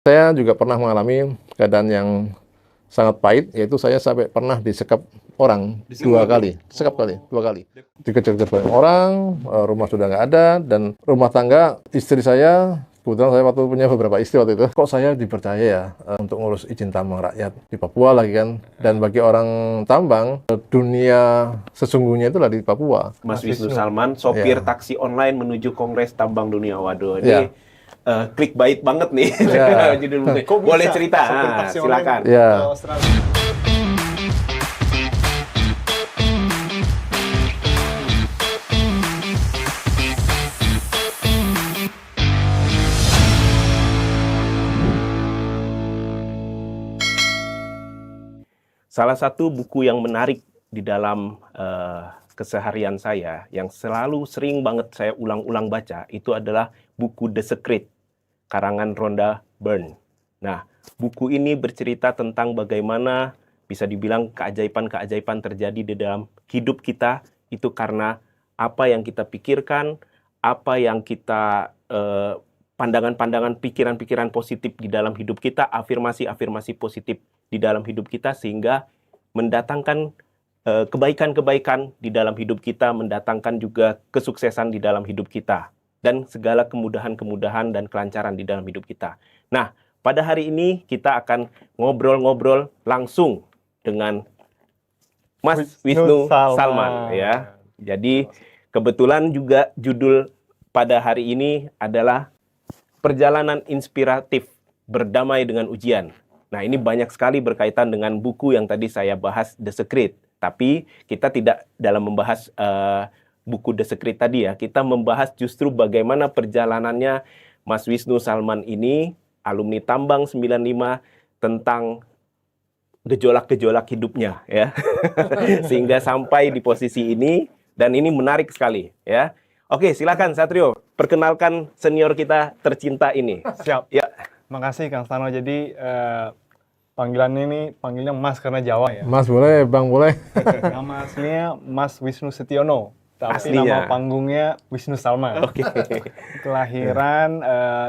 Saya juga pernah mengalami keadaan yang sangat pahit, yaitu saya sampai pernah disekap orang dua kali, dua kali. Dikejar-kejar banyak orang, rumah sudah nggak ada, dan rumah tangga istri saya, kebetulan saya waktu punya beberapa istri waktu itu, kok saya dipercaya ya untuk ngurus izin tambang rakyat di Papua lagi kan. Dan bagi orang tambang, dunia sesungguhnya itulah di Papua. Mas Wisnu Salman, sopir taksi online menuju Kongres Tambang Dunia. Waduh, ini Ya. clickbait banget nih. Ya. Judul buku. Boleh cerita? Silakan. Ya. Salah satu buku yang menarik di dalam keseharian saya, yang selalu sering banget saya ulang-ulang baca, itu adalah buku The Secret, karangan Rhonda Byrne. Nah, buku ini bercerita tentang bagaimana bisa dibilang keajaiban-keajaiban terjadi di dalam hidup kita, itu karena apa yang kita pikirkan, apa yang kita pandangan-pandangan, pikiran-pikiran positif di dalam hidup kita, afirmasi-afirmasi positif di dalam hidup kita, sehingga mendatangkan kebaikan-kebaikan di dalam hidup kita, mendatangkan juga kesuksesan di dalam hidup kita, dan segala kemudahan-kemudahan dan kelancaran di dalam hidup kita. Nah, pada hari ini kita akan ngobrol-ngobrol langsung dengan Mas Wisnu Salman ya. Jadi kebetulan juga judul pada hari ini adalah Perjalanan Inspiratif Berdamai dengan Ujian. Nah, ini banyak sekali berkaitan dengan buku yang tadi saya bahas, The Secret. Tapi kita tidak dalam membahas buku The Secret tadi ya. Kita membahas justru bagaimana perjalanannya Mas Wisnu Salman ini, alumni Tambang 95, tentang gejolak-gejolak hidupnya ya. Sehingga sampai di posisi ini, dan ini menarik sekali ya. Oke, silakan Satrio, perkenalkan senior kita tercinta ini. Siap. Ya. Makasih Kang Stano. Jadi panggilnya Mas karena Jawa ya. Mas boleh, Bang boleh. Nama aslinya Mas Wisnu Setiono, tapi Aslinya. nama panggungnya Wisnu Salman. Oke. Kelahiran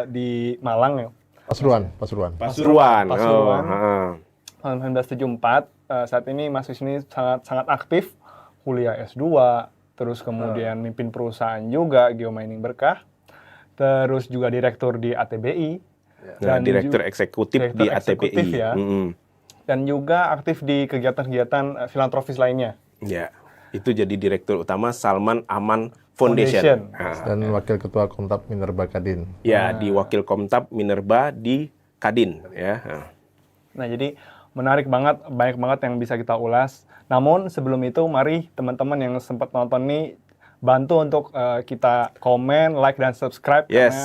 di Malang ya. Pasuruan. Pasuruan. Pasuruan. Oh, Tahun 1974. Saat ini Mas Wisnu sangat aktif, kuliah S2, terus kemudian mimpin perusahaan juga, Geomining Berkah. Terus juga direktur di ATBI. Dan direktur eksekutif di ATBI ya. Dan juga aktif di kegiatan-kegiatan filantropis lainnya. Ya, itu jadi direktur utama Salman Aman Foundation. Dan wakil ketua Komtab Minerba Kadin. Ya, di wakil Komtab Minerba di Kadin ya. Nah, jadi menarik banget, banyak banget yang bisa kita ulas. Namun sebelum itu mari teman-teman yang sempat nonton nih bantu untuk kita komen, like dan subscribe. Yes.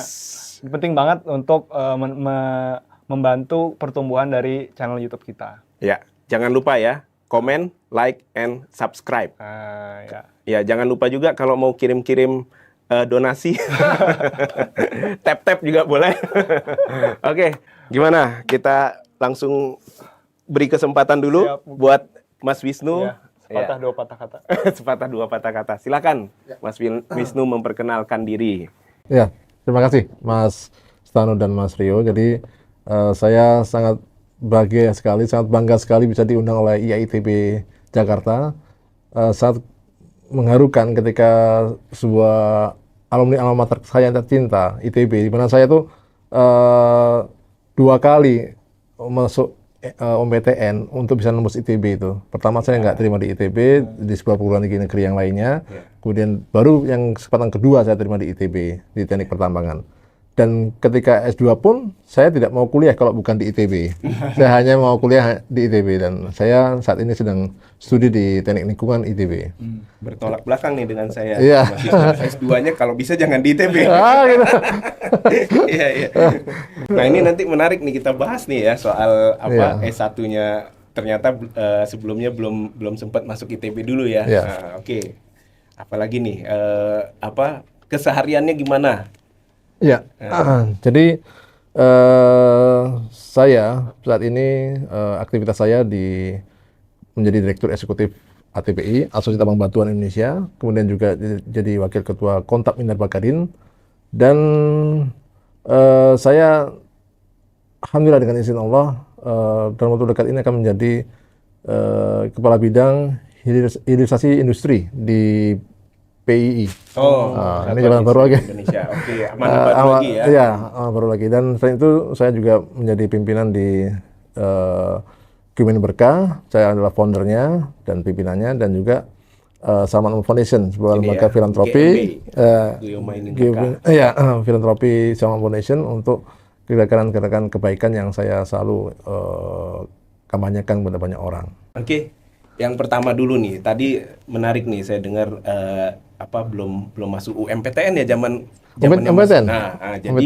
Karena penting banget untuk membantu pertumbuhan dari channel YouTube kita. Ya, jangan lupa ya, komen, like, and subscribe. Ya. Ya, jangan lupa juga kalau mau kirim-kirim donasi, tap-tap juga boleh. Oke, gimana? Kita langsung beri kesempatan dulu. Siap. Buat Mas Wisnu. Ya, sepatah dua patah kata. Sepatah dua patah kata. Silakan, Mas Wisnu memperkenalkan diri. Ya, terima kasih Mas Stano dan Mas Rio. Jadi saya sangat bahagia sekali, sangat bangga sekali bisa diundang oleh IAITB Jakarta. Sangat mengharukan ketika sebuah alumni alma mater saya yang tercinta, ITB, di mana saya tuh 2 kali masuk OMPTN untuk bisa nembus ITB itu. Pertama saya nggak terima di ITB, di sebuah perguruan tinggi negeri yang lainnya. Kemudian baru yang kesempatan kedua saya terima di ITB, di Teknik Pertambangan. Dan ketika S2 pun saya tidak mau kuliah kalau bukan di ITB. Saya hanya mau kuliah di ITB, dan saya saat ini sedang studi di Teknik Lingkungan ITB. Bertolak belakang nih dengan saya. Iya. S2-nya kalau bisa jangan di ITB. Gitu. Iya, iya. Nah, ini nanti menarik nih kita bahas nih ya soal apa S1-nya ternyata sebelumnya belum sempat masuk ITB dulu ya. Nah, oke. Apalagi nih kesehariannya gimana? Ya, jadi saya saat ini aktivitas saya menjadi direktur eksekutif ATBI, Asosiasi Tambang Batuan Indonesia, kemudian juga jadi wakil ketua Komtab Minerba Kadin, dan saya alhamdulillah dengan izin Allah dalam waktu dekat ini akan menjadi kepala bidang hilirisasi industri di PII. Ini jalan baru lagi. Indonesia. Oke, amanah baru lagi ya. Iya, baru lagi. Dan selain itu saya juga menjadi pimpinan di Geomining Berkah. Saya adalah foundernya dan pimpinannya, dan juga Salman Foundation, sebuah lembaga filantropi. Filantropi Salman Foundation untuk gerakan-gerakan kebaikan yang saya selalu kampanyekan kepada banyak orang. Oke. Yang pertama dulu nih, tadi menarik nih saya dengar belum masuk UMPTN ya zaman UMPTN. Jadi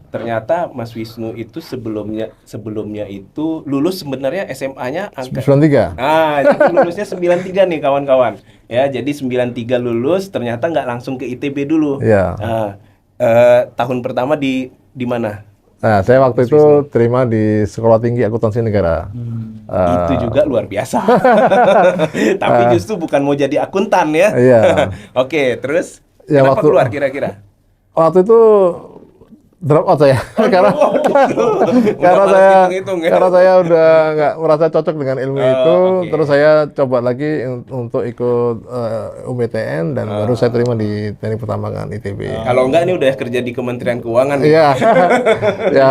ternyata Mas Wisnu itu sebelumnya itu lulus sebenarnya SMA-nya angka 93. Jadi lulusnya 93 nih kawan-kawan. Ya, jadi 93 lulus, ternyata nggak langsung ke ITB dulu. Iya. Tahun pertama di mana? Nah, saya waktu itu terima di Sekolah Tinggi Akuntansi Negara. Itu juga luar biasa. Tapi justru bukan mau jadi akuntan ya. Iya. Oke, terus Ya, kenapa waktu- keluar kira-kira? Waktu itu drop out saya karena karena saya udah nggak merasa cocok dengan ilmu itu. Oke. Terus saya coba lagi untuk ikut UMPTN, dan baru saya terima di Teknik Pertambangan ITB. Kalau enggak ini udah kerja di Kementerian Keuangan nih. Iya. Ya,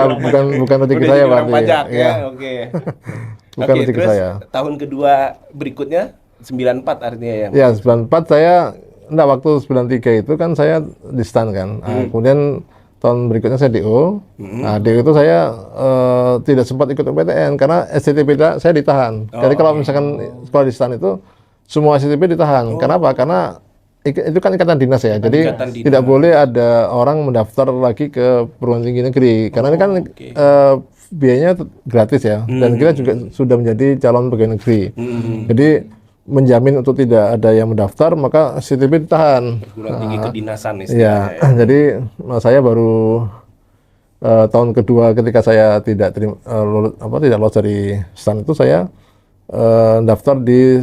bukan rezeki Udah saya jadi orang berarti. pajak Iya. ya. Oke. Bukan Oke, rezeki terus saya. tahun kedua berikutnya 94 artinya ya. Ya, 94 saya waktu 93 itu kan saya di STAN kan. Nah, kemudian tahun berikutnya saya DO. Nah, DO itu saya tidak sempat ikut UPTN karena STTP saya ditahan. Jadi kalau misalkan sekolah di STAN itu semua STTP ditahan. Kenapa? Karena itu kan ikatan dinas ya. Jadi Ikatan dinas. tidak boleh ada orang mendaftar lagi ke perguruan tinggi negeri. Karena ini kan biayanya gratis ya. Dan kita juga sudah menjadi calon pegawai negeri. Jadi menjamin untuk tidak ada yang mendaftar, maka STTP ditahan. Perguruan tinggi kedinasan Iya, istilahnya. jadi saya baru tahun kedua ketika saya tidak lolos dari STAN itu, saya daftar di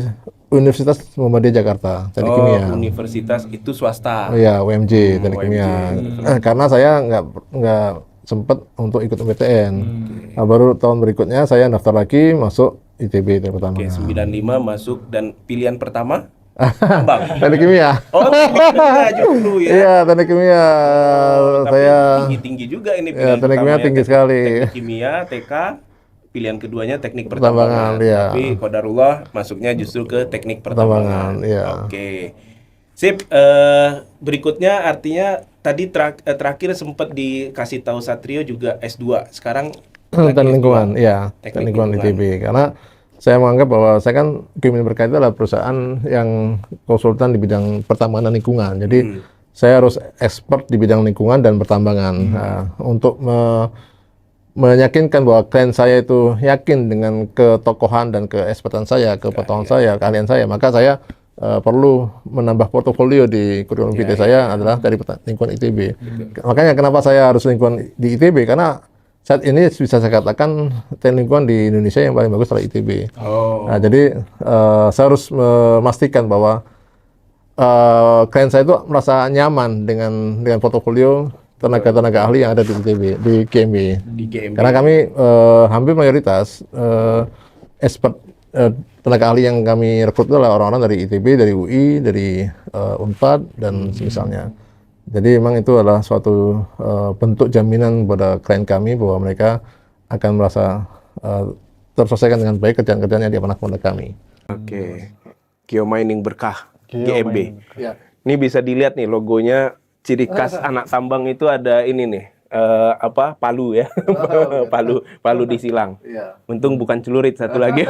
Universitas Muhammadiyah Jakarta, Teknik Kimia. Universitas itu swasta. Iya, UMJ, Teknik Kimia. Karena saya nggak sempat untuk ikut UPTN. Nah, baru tahun berikutnya saya daftar lagi masuk ITB Teknik Oke, Pertambangan. 95 masuk, dan pilihan pertama tambang. Teknik Kimia. Oh, teknik kimia justru ya. Iya, Teknik Kimia. Tapi Saya tinggi juga ini ya, pilihan Teknik Kimia pertamanya, tinggi sekali. Teknik kimia, TK, pilihan keduanya teknik Pertambangan, pertambangan. iya. Tapi qadarullah masuknya justru ke teknik pertambangan. Pertambangan, iya. Oke. Sip, berikutnya artinya tadi terakhir sempat dikasih tahu Satrio juga S2. Sekarang lagi Teknik S2. lingkungan, ya, Teknik teknik lingkungan lingkungan. ITB. Karena saya menganggap bahwa saya kan Geomining Berkah itu adalah perusahaan yang konsultan di bidang pertambangan dan lingkungan. Jadi saya harus expert di bidang lingkungan dan pertambangan. Nah, untuk meyakinkan bahwa klien saya itu yakin dengan ketokohan dan keekspertan saya, kepengetahuan saya, keahlian saya, maka saya perlu menambah portofolio di kurikulum vitae saya adalah dari lingkungan ITB. Makanya kenapa saya harus lingkungan di ITB, karena saat ini bisa saya katakan teknik lingkungan di Indonesia yang paling bagus adalah ITB. Nah, jadi saya harus memastikan bahwa klien saya itu merasa nyaman dengan portofolio tenaga-tenaga ahli yang ada di ITB, di GMB. Di GMB. Karena kami hampir mayoritas expert tenaga ahli yang kami rekrut adalah orang-orang dari ITB, dari UI, dari Unpad dan semisalnya. Jadi memang itu adalah suatu bentuk jaminan kepada klien kami bahwa mereka akan merasa terselesaikan dengan baik kerjaan-kerjaan yang diamanahkan kepada kami. Oke. Geomining Berkah, GMB. Ya. Ini bisa dilihat nih logonya, ciri khas anak tambang itu ada ini nih. Palu ya. Palu disilang. Iya. Untung bukan celurit satu lagi.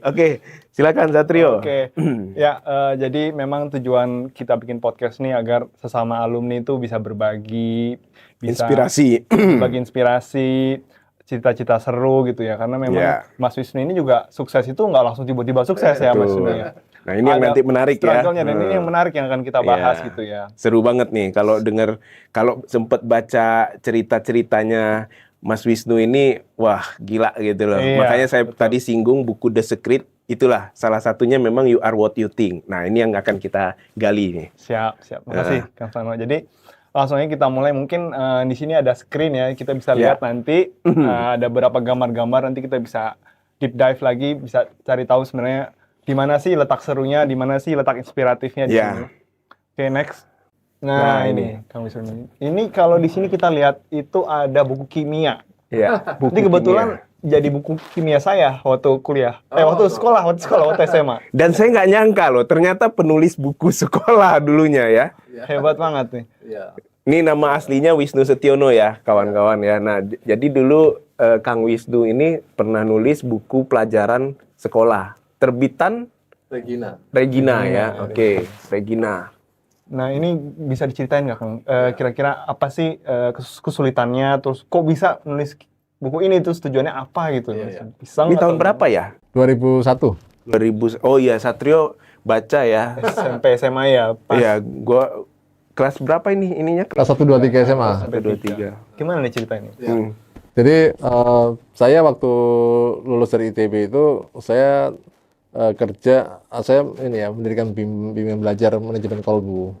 Oke, silakan Satrio. Oke, ya jadi memang tujuan kita bikin podcast nih agar sesama alumni itu bisa berbagi, bisa Inspirasi. berbagi inspirasi, cita-cita seru gitu ya. Karena memang Ya. Mas Wisnu ini juga sukses itu nggak langsung tiba-tiba sukses ya Mas Wisnu ya. Nah, ini yang Ada nanti menarik ya. struggle-nya, dan ini yang menarik yang akan kita bahas Iya. gitu ya. Seru banget nih kalau sempat baca cerita-ceritanya Mas Wisnu ini, wah gila gitu loh. Iya, Makanya saya betul. tadi singgung buku The Secret, itulah salah satunya memang You Are What You Think. Nah, ini yang akan kita gali nih. Siap. Makasih Kang Sano. Jadi langsung aja kita mulai. Mungkin di sini ada screen ya, kita bisa Ya. lihat nanti ada beberapa gambar-gambar, nanti kita bisa deep dive lagi, bisa cari tahu sebenarnya di mana sih letak serunya, di mana sih letak inspiratifnya di Ya. sini. Oke, next. Nah, Nah, ini Kang Wisnu. Ini kalau di sini kita lihat itu ada buku kimia. Ya, Ini kebetulan jadi buku kimia saya waktu kuliah. Waktu sekolah, waktu SMA. Dan saya nggak nyangka loh, ternyata penulis buku sekolah dulunya ya. Hebat banget nih. Iya. Ini nama aslinya Wisnu Setiono ya, kawan-kawan ya. Nah, jadi dulu Kang Wisnu ini pernah nulis buku pelajaran sekolah. Terbitan Regina ya. Oke, Regina. Nah, ini bisa diceritain nggak, Kang? Kira-kira apa sih kesulitannya? Terus kok bisa nulis buku ini? Terus tujuannya apa gitu? Iseng Ini tahun atau berapa ya? 2001. 2000. Oh iya, Satrio baca ya. SMP, SMA ya? Pas Iya, gua kelas berapa ini ininya? Kelas 1, 2, 3 SMA. 1, 2, 3. Gimana nih ceritanya? Jadi saya waktu lulus dari ITB itu saya kerja, saya ini ya mendirikan bimbingan belajar manajemen kolbu.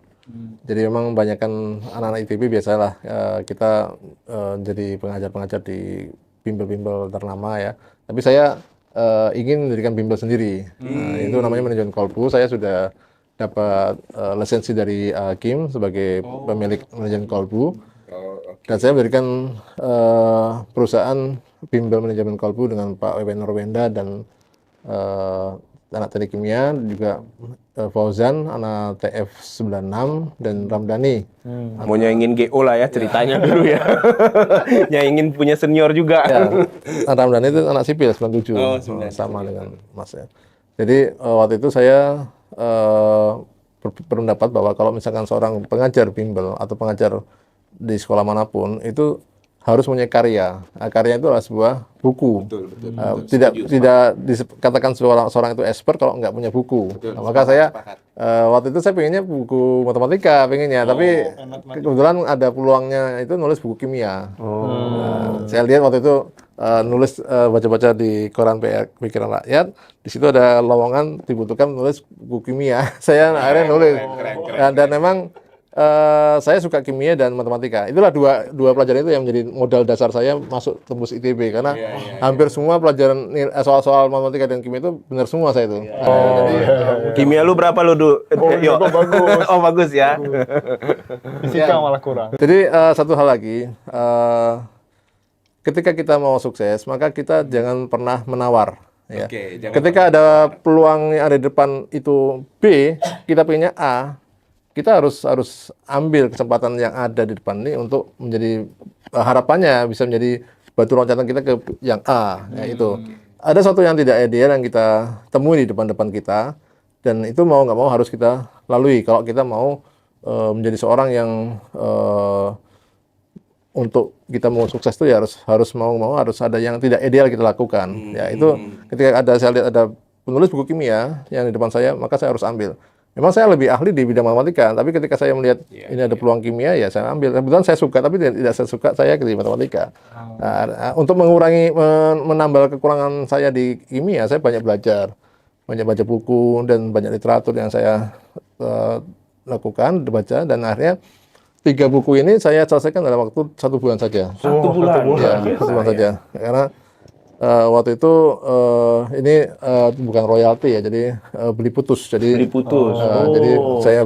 Jadi memang banyakkan anak-anak ITB biasalah kita jadi pengajar-pengajar di bimbel-bimbel ternama ya. Tapi saya ingin mendirikan bimbel sendiri. Itu namanya manajemen kolbu. Saya sudah dapat lisensi dari Kim sebagai pemilik manajemen kolbu. Dan saya mendirikan perusahaan bimbel manajemen kolbu dengan Pak Wewen Norwenda dan anak teknik kimia, juga Fauzan, anak TF96 dan Ramdhani. Mau nyaingin GO lah ya ceritanya dulu ya. Nyaingin punya senior juga. Ya, Ramdhani itu anak sipil 97. Oh, 97. Sama dengan Mas ya. Jadi waktu itu saya berpendapat bahwa kalau misalkan seorang pengajar bimbel atau pengajar di sekolah manapun itu harus punya karya. Karya itu adalah sebuah buku. Tidak dikatakan seorang itu expert kalau nggak punya buku. Nah, maka saya waktu itu saya pengennya buku matematika, pengennya, tapi kebetulan ada peluangnya itu nulis buku kimia. Nah, saya lihat waktu itu nulis baca-baca di koran Pikiran Rakyat, di situ ada lowongan dibutuhkan nulis buku kimia. Saya akhirnya nulis. Dan memang saya suka kimia dan matematika. Itulah dua pelajaran itu yang menjadi modal dasar saya masuk tembus ITB, karena hampir semua pelajaran soal-soal matematika dan kimia itu benar semua saya itu. Jadi, Kimia lu berapa lu, Du? Yo. bagus. Oh, bagus ya. Fisika malah kurang. jadi satu hal lagi, ketika kita mau sukses, maka kita jangan pernah menawar. Ya. Ketika ada peluang yang ada di depan itu B, kita pengennya A, kita harus ambil kesempatan yang ada di depan ini untuk menjadi harapannya bisa menjadi batu loncatan kita ke yang A. Ya, itu ada sesuatu yang tidak ideal yang kita temui di depan kita, dan itu mau nggak mau harus kita lalui kalau kita mau menjadi seorang yang untuk kita mau sukses itu ya harus mau harus ada yang tidak ideal kita lakukan. Ya, itu ketika saya lihat ada penulis buku kimia yang di depan saya, maka saya harus ambil. Memang saya lebih ahli di bidang matematika, tapi ketika saya melihat ini ada peluang kimia, ya saya ambil. Kebetulan saya suka, tapi tidak saya suka saya di matematika. Nah, untuk menambal kekurangan saya di kimia, saya banyak belajar, banyak baca buku dan banyak literatur yang saya lakukan, baca, dan akhirnya 3 buku ini saya selesaikan dalam waktu 1 bulan saja. 1 bulan. Ya, 1 bulan saja. Karena waktu itu ini bukan royalti ya, jadi beli putus. Jadi Beli putus. jadi saya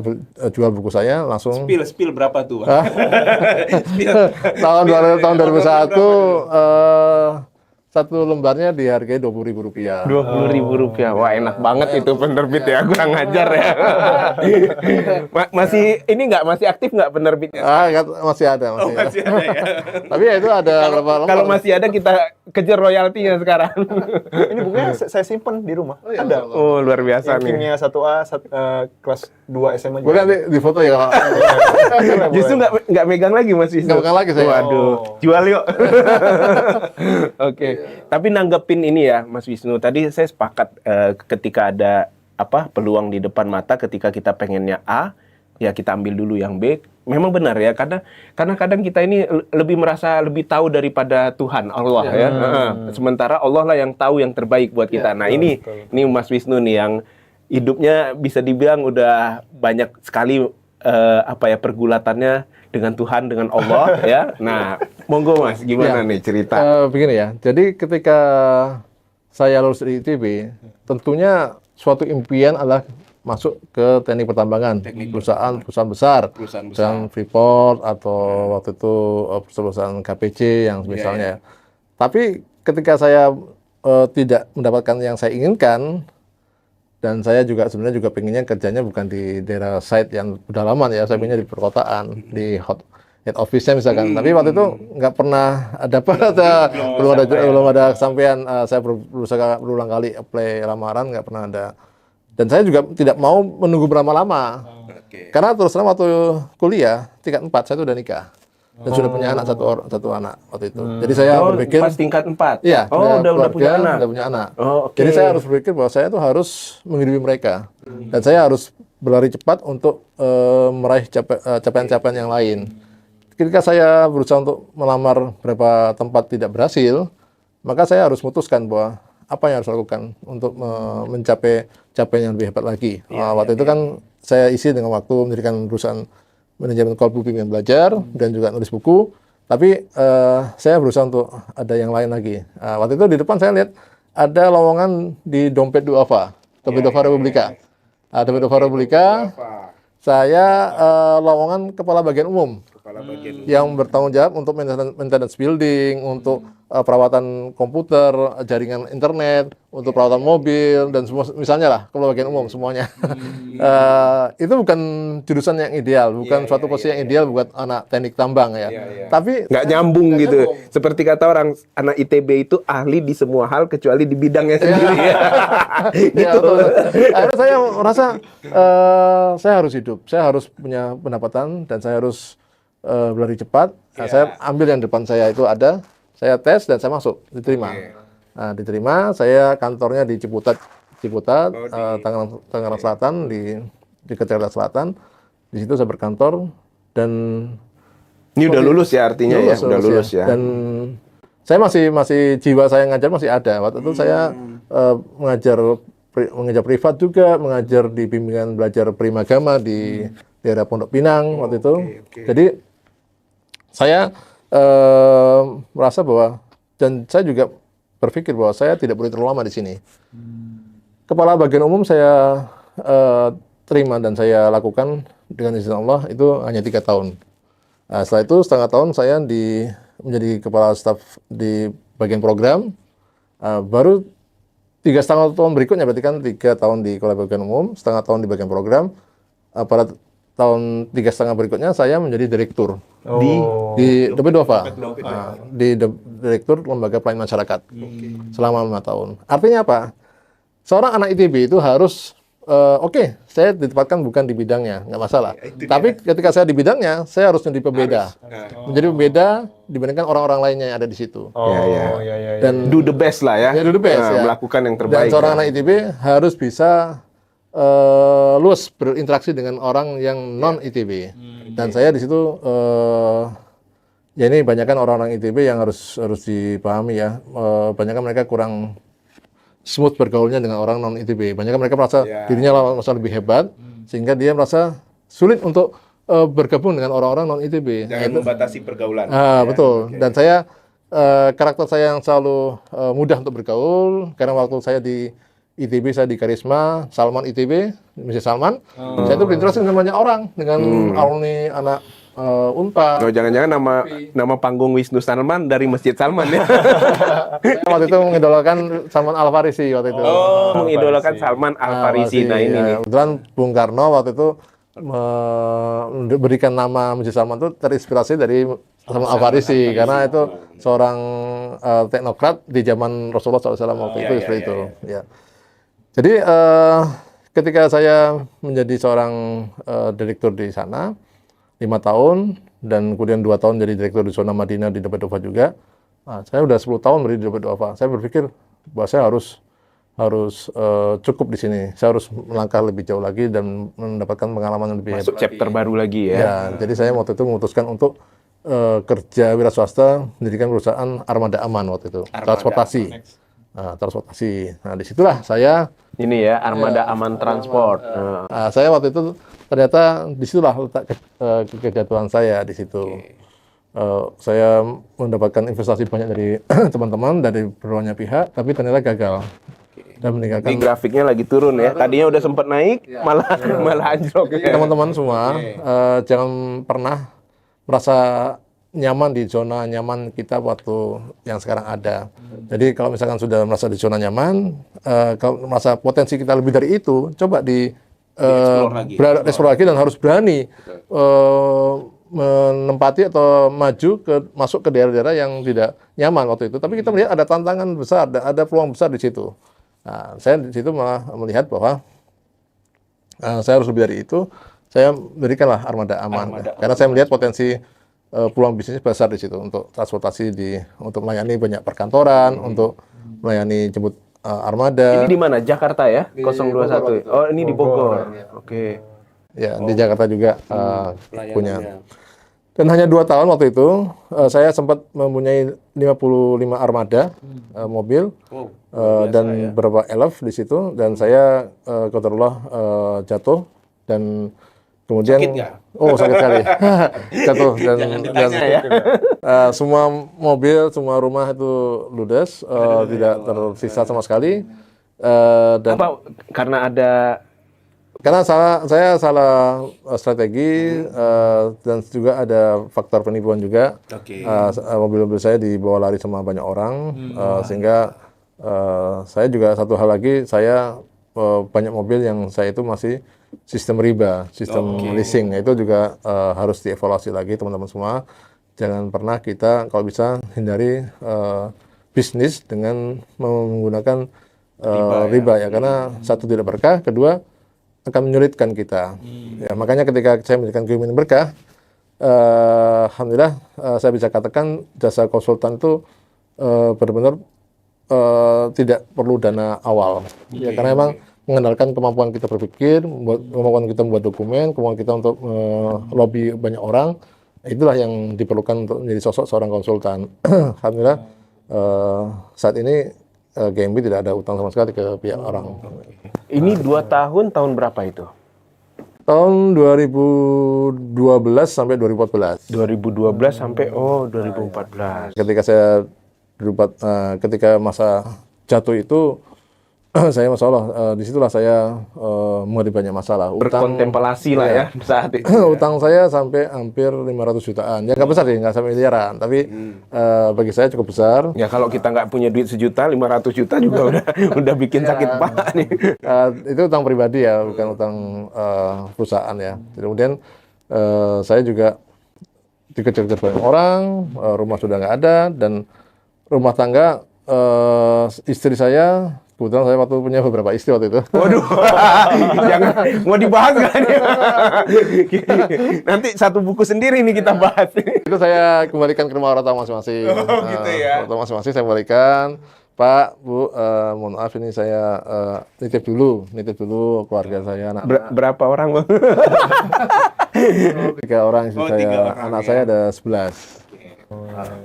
jual buku saya langsung. Spill berapa tuh? tahun 2001 satu lembarnya dihargai Rp20.000. Rp20.000. Wah, enak banget itu penerbit ya, kurang ngajar ya. Masih ini masih aktif nggak penerbitnya? Masih ada, Masih ada ya. Tapi ya itu ada berapa lembar. Kalau masih ada kita kejar royaltinya sekarang. Ini bukunya saya simpen di rumah. Ada. Oh, luar biasa Yang nih. kimia 1A, kelas 2 SMA Boleh nanti di foto ya kalau. Justru nggak megang lagi Mas Wisnu. Nggak megang lagi saya. Waduh, jual yuk. Oke. Tapi nanggepin ini ya Mas Wisnu, tadi saya sepakat ketika ada peluang di depan mata, ketika kita pengennya A, ya kita ambil dulu yang B. Memang benar ya, karena kadang kita ini lebih merasa lebih tahu daripada Tuhan Allah ya. Sementara Allah lah yang tahu yang terbaik buat kita. Nah, ini Mas Wisnu nih yang hidupnya bisa dibilang udah banyak sekali pergulatannya dengan Tuhan, dengan Allah ya. Nah, monggo Mas, gimana nih cerita? Begini ya, jadi ketika saya lulus dari ITB, tentunya suatu impian adalah masuk ke teknik pertambangan, perusahaan besar, perusahaan Freeport atau waktu itu perusahaan KPC yang misalnya. Tapi ketika saya tidak mendapatkan yang saya inginkan, dan saya juga sebenarnya juga pengennya kerjanya bukan di daerah site yang pedalaman ya, saya pengennya di perkotaan, di head office-nya misalkan. Tapi waktu itu nggak pernah dapat, belum ada kesampaian. Saya berusaha berulang kali apply lamaran, nggak pernah ada. Dan saya juga tidak mau menunggu berlama-lama. Karena terus terang waktu kuliah tingkat 4 saya itu udah nikah. Dan sudah punya anak satu anak waktu itu. Jadi saya berpikir pas tingkat 4. Iya, udah punya anak. Udah punya anak. Oke. Jadi saya harus berpikir bahwa saya tuh harus menghidupi mereka. Dan saya harus berlari cepat untuk meraih capaian-capaian yang lain. Ketika saya berusaha untuk melamar beberapa tempat tidak berhasil, maka saya harus memutuskan bahwa apa yang harus lakukan untuk mencapai capaian yang lebih hebat lagi. Waktu itu kan saya isi dengan waktu mendirikan perusahaan manajemen call bimbingan belajar dan juga nulis buku. Tapi saya berusaha untuk ada yang lain lagi. Waktu itu di depan saya lihat ada lowongan di Dompet Duafa, Dompet Duafa Republika. Dompet Duafa Republika, saya lowongan kepala bagian umum yang bertanggung jawab untuk maintenance building, untuk perawatan komputer, jaringan internet, untuk perawatan mobil dan semua misalnya lah, kepala bagian umum semuanya. Itu bukan jurusan yang ideal, bukan suatu posisi yang ideal buat anak teknik tambang ya. Tapi nggak nyambung gitu. Seperti kata orang, anak ITB itu ahli di semua hal kecuali di bidangnya sendiri. Gitu. Akhirnya saya merasa saya harus hidup, saya harus punya pendapatan dan saya harus berlari cepat. Saya ambil yang depan saya itu ada, saya tes dan saya masuk, diterima. Nah, diterima, saya kantornya di Ciputat, Tangerang Selatan, di Jakarta Selatan. Di situ saya berkantor dan ini udah lulus ya artinya ya, udah lulus ya. Dan saya masih jiwa saya ngajar masih ada. Waktu itu saya mengajar privat juga, mengajar di bimbingan belajar Primagama di daerah Pondok Pinang waktu itu. Jadi saya merasa bahwa, dan saya juga berpikir bahwa saya tidak boleh terlalu lama di sini. Kepala bagian umum saya terima dan saya lakukan dengan izin Allah itu hanya 3 tahun. Setelah itu setengah tahun saya menjadi kepala staf di bagian program. Baru 3,5 tahun berikutnya, berarti kan 3 tahun di kepala bagian umum, setengah tahun di bagian program. Pada tahun 3,5 berikutnya saya menjadi direktur di Dompet Duafa, di direktur lembaga pelayanan masyarakat selama 5 tahun. Artinya apa? Seorang anak ITB itu harus saya ditempatkan bukan di bidangnya, nggak masalah. Tapi ketika saya di bidangnya, saya harus menjadi pembeda, menjadi pembeda dibandingkan orang-orang lainnya yang ada di situ. Dan do the best lah ya. Do the best, melakukan yang terbaik. Dan seorang anak ITB harus bisa luas berinteraksi dengan orang yang non ITB. Dan saya di situ ya ini banyakkan orang-orang ITB yang harus dipahami ya. Banyakkan mereka kurang smooth bergaulnya dengan orang non ITB. Banyakkan mereka merasa dirinya lebih hebat sehingga dia merasa sulit untuk bergabung dengan orang-orang non ITB. Jangan membatasi pergaulan. Betul. Dan saya karakter saya yang selalu mudah untuk bergaul karena waktu saya di ITB, saya di Karisma, Salman ITB, Mr. Salman. Saya itu berinteraksi dengan banyak orang, dengan alumni anak Unpad. Jangan-jangan nama panggung Wisnu Salman dari Masjid Salman ya? Waktu itu mengidolakan Salman Al Farisi waktu itu. Mengidolakan Salman Al Farisi. Nah ini nih. Kebetulan Bung Karno waktu itu memberikan nama Masjid Salman itu terinspirasi dari Salman Al Farisi karena itu seorang teknokrat di zaman Rasulullah SAW waktu itu seperti itu. Ya. Jadi ketika saya menjadi seorang direktur di sana 5 tahun dan kemudian 2 tahun jadi direktur di zona Madinah di Dompet Duafa juga, saya udah 10 tahun berdiri di Dompet Duafa. Saya berpikir bahwa saya harus cukup di sini. Saya harus melangkah lebih jauh lagi dan mendapatkan pengalaman yang lebih hebat. Masuk chapter baru lagi ya. Jadi saya waktu itu memutuskan untuk kerja wira swasta mendirikan perusahaan Armada Aman waktu itu, transportasi. Nah, disitulah saya ini ya, Armada Aman Transport. saya waktu itu ternyata disitulah letak kejatuhan saya di situ. Saya mendapatkan investasi banyak dari teman-teman, dari berbagai pihak, tapi ternyata gagal. Dan meninggalkan Ini grafiknya lagi turun ya. Tadinya udah sempat naik, malah anjlok. teman-teman semua, jangan pernah merasa nyaman di zona nyaman kita waktu yang sekarang ada. Jadi kalau misalkan sudah merasa di zona nyaman, kalau merasa potensi kita lebih dari itu, coba explore lagi dan harus berani menempati atau masuk ke daerah-daerah yang tidak nyaman waktu itu. Tapi kita melihat ada tantangan besar, ada peluang besar di situ. Nah, saya di situ malah melihat bahwa saya harus lebih dari itu. Saya berikanlah armada aman, karena saya melihat potensi peluang bisnis besar di situ untuk transportasi untuk melayani banyak perkantoran, untuk melayani jemput armada. Ini di mana? Jakarta ya? 021. Oh, ini di Bogor. Oke. Ya, di Jakarta juga punya. Dan hanya 2 tahun waktu itu, saya sempat mempunyai 55 armada mobil dan beberapa elf di situ. Dan saya qadarullah jatuh dan kemudian sakit sekali. Jatuh dan semua mobil, semua rumah itu ludes, tidak tersisa sama sekali. Dan karena ada saya salah strategi dan juga ada faktor penipuan juga. Mobil-mobil saya dibawa lari sama banyak orang, sehingga saya juga satu hal lagi, saya banyak mobil yang saya itu masih sistem riba, sistem leasing. Itu juga harus dievaluasi lagi teman-teman semua. Jangan pernah kita kalau bisa hindari bisnis dengan menggunakan riba ya, karena satu tidak berkah, kedua akan menyulitkan kita. Ya, makanya ketika saya memberikan kiriman berkah, alhamdulillah saya bisa katakan jasa konsultan itu benar-benar tidak perlu dana awal. Ya, karena memang mengandalkan kemampuan kita berpikir, kemampuan kita membuat dokumen, kemampuan kita untuk lobby banyak orang, itulah yang diperlukan untuk menjadi sosok seorang konsultan. Alhamdulillah saat ini GMB tidak ada utang sama sekali ke pihak orang. Ini 2 tahun berapa itu? Tahun 2012 sampai 2014. 2012 sampai 2014. Ketika masa jatuh itu, saya masya Allah, disitulah saya menghadapi banyak masalah. Berkontemplasi lah ya saat itu. Utang saya sampai hampir 500 jutaan. Ya nggak besar sih, nggak sampai miliaran. Tapi bagi saya cukup besar. Ya kalau kita nggak punya duit 1 juta, 500 juta juga udah bikin sakit kepala nih. Itu utang pribadi ya, bukan utang perusahaan ya. Kemudian saya juga dikejar-kejar banyak orang, rumah sudah nggak ada, dan rumah tangga istri saya. Kebetulan saya waktu punya beberapa istri waktu itu. Waduh, jangan mau dibahas kan? Nanti satu buku sendiri nih kita bahas. Itu saya kembalikan ke rumah orang tua masing-masing. Gitu ya. Orang tua masing-masing saya kembalikan. Pak, Bu, mohon maaf ini saya nitip dulu keluarga saya. Berapa orang, Bang? 3 orang istri saya. 3 orang, anak saya ada 11.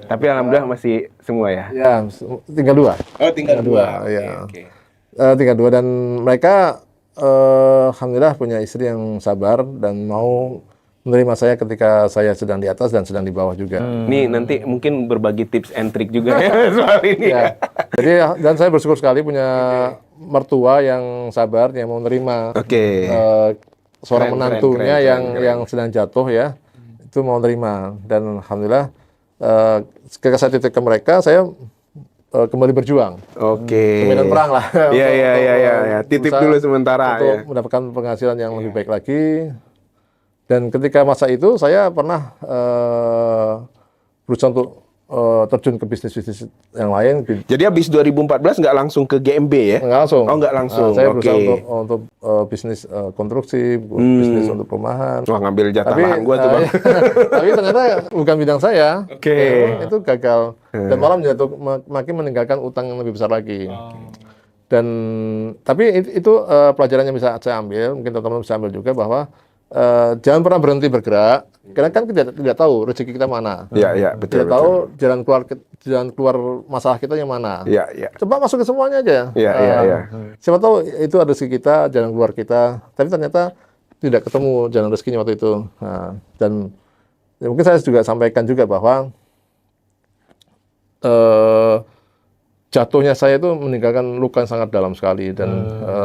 Tapi alhamdulillah masih semua ya? Ya, tinggal 2. Oh, tinggal 2. Ya. Tinggal 2 dan mereka alhamdulillah punya istri yang sabar dan mau menerima saya ketika saya sedang di atas dan sedang di bawah juga. Nih nanti mungkin berbagi tips and trick juga ya soal ini. Ya. Jadi dan saya bersyukur sekali punya mertua yang sabar, yang mau menerima seorang menantunya yang sedang jatuh ya, itu mau menerima. Dan alhamdulillah ketika saya titik ke mereka, saya kembali berjuang. Medan perang lah. Iya. Titip dulu sementara untuk mendapatkan penghasilan yang lebih baik lagi. Dan ketika masa itu saya pernah berusaha untuk terjun ke bisnis-bisnis yang lain. Jadi habis 2014 nggak langsung ke GMB ya? Nggak langsung. Oh, nggak langsung. Saya berusaha untuk bisnis konstruksi, bisnis untuk perumahan. Wah, ngambil jatah lahan gua tuh, Bang. Tapi ternyata bukan bidang saya. Itu gagal. Dan malah makin meninggalkan utang yang lebih besar lagi. Dan tapi itu pelajaran yang bisa saya ambil, mungkin teman-teman bisa ambil juga, bahwa jangan pernah berhenti bergerak, karena kan kita tidak tahu rezeki kita mana. Iya, betul. Tidak tahu jalan keluar masalah kita yang mana. Iya. Coba masuk ke semuanya aja. Iya. Siapa tahu itu ada rezeki kita, jalan keluar kita. Tapi ternyata tidak ketemu jalan rezekinya waktu itu. Nah, dan ya mungkin saya juga sampaikan juga bahwa jatuhnya saya itu meninggalkan luka yang sangat dalam sekali, dan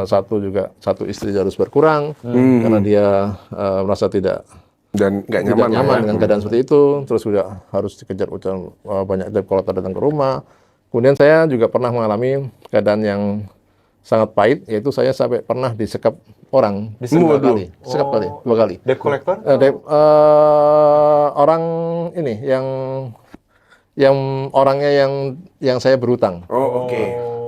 satu istri harus berkurang karena dia merasa tidak Dan nggak tidak nyaman, nyaman ya. dengan keadaan seperti itu, terus juga harus dikejar hujan banyak debt collector datang ke rumah. Kemudian saya juga pernah mengalami keadaan yang sangat pahit, yaitu saya sampai pernah disekap orang dua Waduh. kali, sekap kali, 2 kali. Debt collector? Orang ini yang orangnya yang saya berutang. Oh, oke.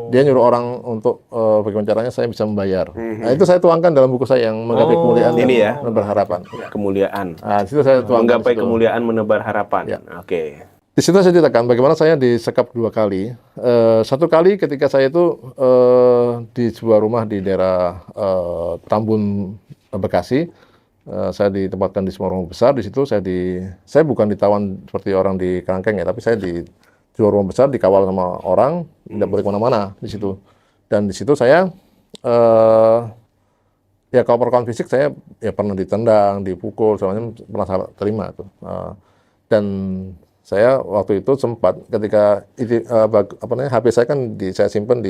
Dia nyuruh orang untuk bagaimana caranya saya bisa membayar. Nah, itu saya tuangkan dalam buku saya yang Menggapai Kemuliaan Ini dan ya. Menebar Harapan. Kemuliaan. Nah, di situ saya tuangkan. Menggapai di situ. kemuliaan menebar harapan. Ya. Oke. Di situ saya ceritakan bagaimana saya disekap 2 kali. Satu kali ketika saya itu di sebuah rumah di daerah Tambun, Bekasi. Saya ditempatkan di sebuah rumah besar. Di situ saya bukan ditawan seperti orang di Kerangkeng ya, tapi saya di sebuah rumah besar dikawal sama orang, tidak boleh kemana-mana di situ. Dan di situ saya ya kalau perlakuan fisik saya ya pernah ditendang, dipukul, semuanya pernah saya terima tuh. Dan saya waktu itu sempat ketika HP saya kan saya simpan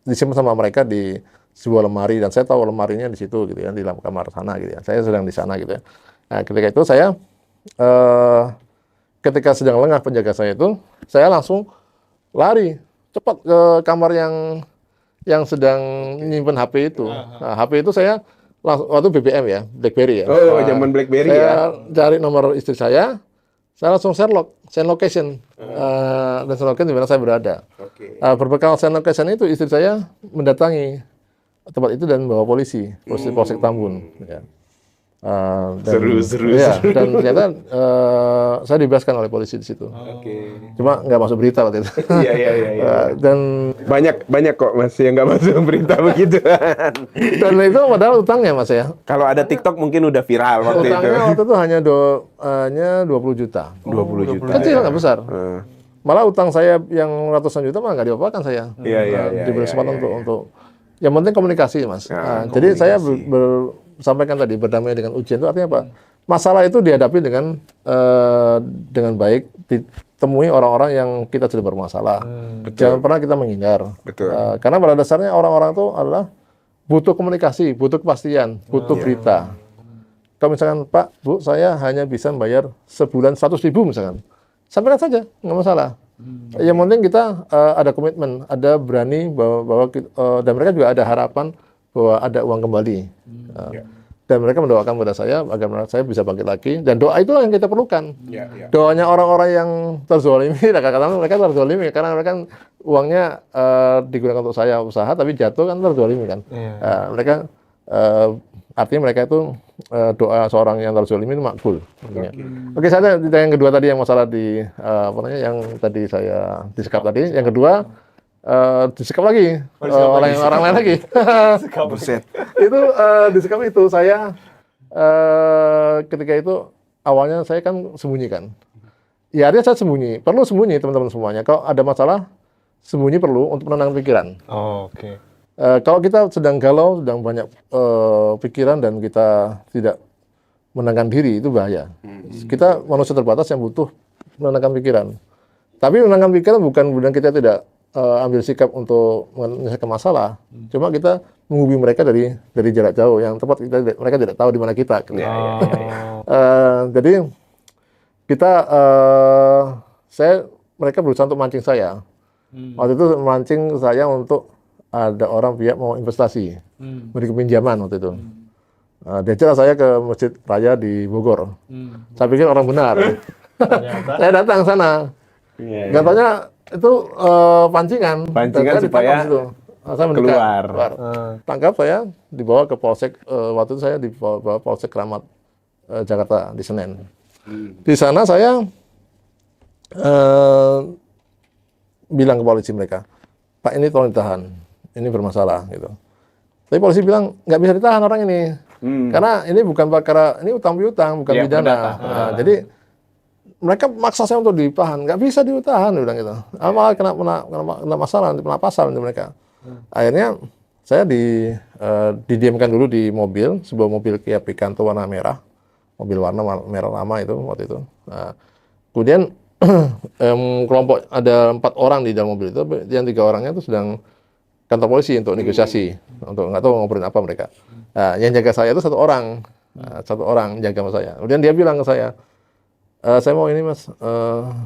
disimpan sama mereka di sebuah lemari, dan saya tahu lemarinya di situ gitu ya, di dalam kamar sana gitu ya. Saya sedang di sana gitu ya. Nah, ketika itu saya ketika sedang lengah penjaga saya itu, saya langsung lari cepat ke kamar yang sedang nyimpen HP itu. Nah, HP itu saya langsung, waktu BBM ya, BlackBerry ya. Oh, zaman BlackBerry saya ya. cari nomor istri saya langsung send location, dan send location di mana saya berada. Oke. Berbekal send location itu, istri saya mendatangi tempat itu dan bawa polisi Polsek Tambun. Ya. Seru. Ya, dan ternyata saya dibebaskan oleh polisi di situ. Oke. Cuma nggak masuk berita waktu itu. Iya. Dan Banyak kok Mas yang nggak masuk berita begitu. itu padahal utangnya Mas ya. Kalau ada TikTok mungkin udah viral waktu itu. Utangnya waktu itu hanya 20 juta. 20 juta. Kecil, nggak besar. Malah utang saya yang ratusan juta malah nggak diapa-apakan saya. Iya, Diberi kesempatan untuk yang penting komunikasi Mas. Ya, Jadi saya sampaikan tadi, berdamai dengan ujian itu artinya apa? Masalah itu dihadapi dengan baik, ditemui orang-orang yang kita sudah bermasalah. Jangan pernah kita menghindar. Betul. Karena pada dasarnya orang-orang itu adalah butuh komunikasi, butuh kepastian, butuh berita. Kalau misalkan, Pak, Bu, saya hanya bisa membayar sebulan 100.000 misalkan, sampaikan saja, nggak masalah. Yang penting kita ada komitmen, ada berani bahwa dan mereka juga ada harapan bahwa ada uang kembali. Dan mereka mendoakan kepada saya agar saya bisa bangkit lagi. Dan doa itulah yang kita perlukan. Doanya orang-orang yang terzolimi, kadang-kadang mereka terzolimi karena mereka kan uangnya digunakan untuk saya usaha, tapi jatuh kan terzolimi kan. Mereka artinya mereka itu doa seorang yang terzolimi itu makbul. Oke, saya yang kedua tadi yang masalah di yang tadi saya disekap tadi. Yang kedua disekap lagi oleh orang lain lagi. Buset. Itu disekap itu saya ketika itu awalnya saya kan sembunyikan. Ya artinya saya sembunyi, perlu sembunyi teman-teman semuanya. Kalau ada masalah sembunyi perlu untuk menenangkan pikiran. Oke. Kalau kita sedang galau, sedang banyak pikiran dan kita tidak menenangkan diri, itu bahaya. Kita manusia terbatas yang butuh menenangkan pikiran. Tapi menenangkan pikiran bukan kemudian kita tidak ambil sikap untuk menyelesaikan masalah. Cuma kita menghubungi mereka dari jarak jauh, yang tepat mereka tidak tahu di mana kita. Jadi kita mereka berusaha untuk mancing saya. Waktu itu mancing saya untuk ada orang pihak mau investasi, beri pinjaman waktu itu. Diajak saya ke Masjid Raya di Bogor. Saya pikir orang benar. Saya datang sana. Nggak taunya itu pancingan. Pancingan Dan saya supaya ditangkap situ. Saya mendekat, keluar. Tangkap saya, dibawa ke Polsek. Waktu itu saya dibawa Polsek Kramat Jakarta di Senen. Di sana saya bilang ke polisi mereka, Pak, ini tolong ditahan, ini bermasalah gitu. Tapi polisi bilang nggak bisa ditahan orang ini, karena ini bukan perkara, ini utang piutang, bukan pidana. Jadi mereka maksa saya untuk ditahan, nggak bisa ditahan, bilang gitu. Malah kena masalah, kena pasal nanti mereka. Akhirnya saya didiamkan dulu di mobil, sebuah mobil Kia Picanto warna merah, mobil warna merah lama itu waktu itu. Nah, kemudian kelompok ada 4 orang di dalam mobil itu, yang 3 orangnya itu sedang kantor polisi untuk negosiasi, untuk nggak tahu ngobrolin apa mereka. Nah, yang jaga saya itu 1 orang, 1 orang jaga sama saya. Kemudian dia bilang ke saya mau ini mas,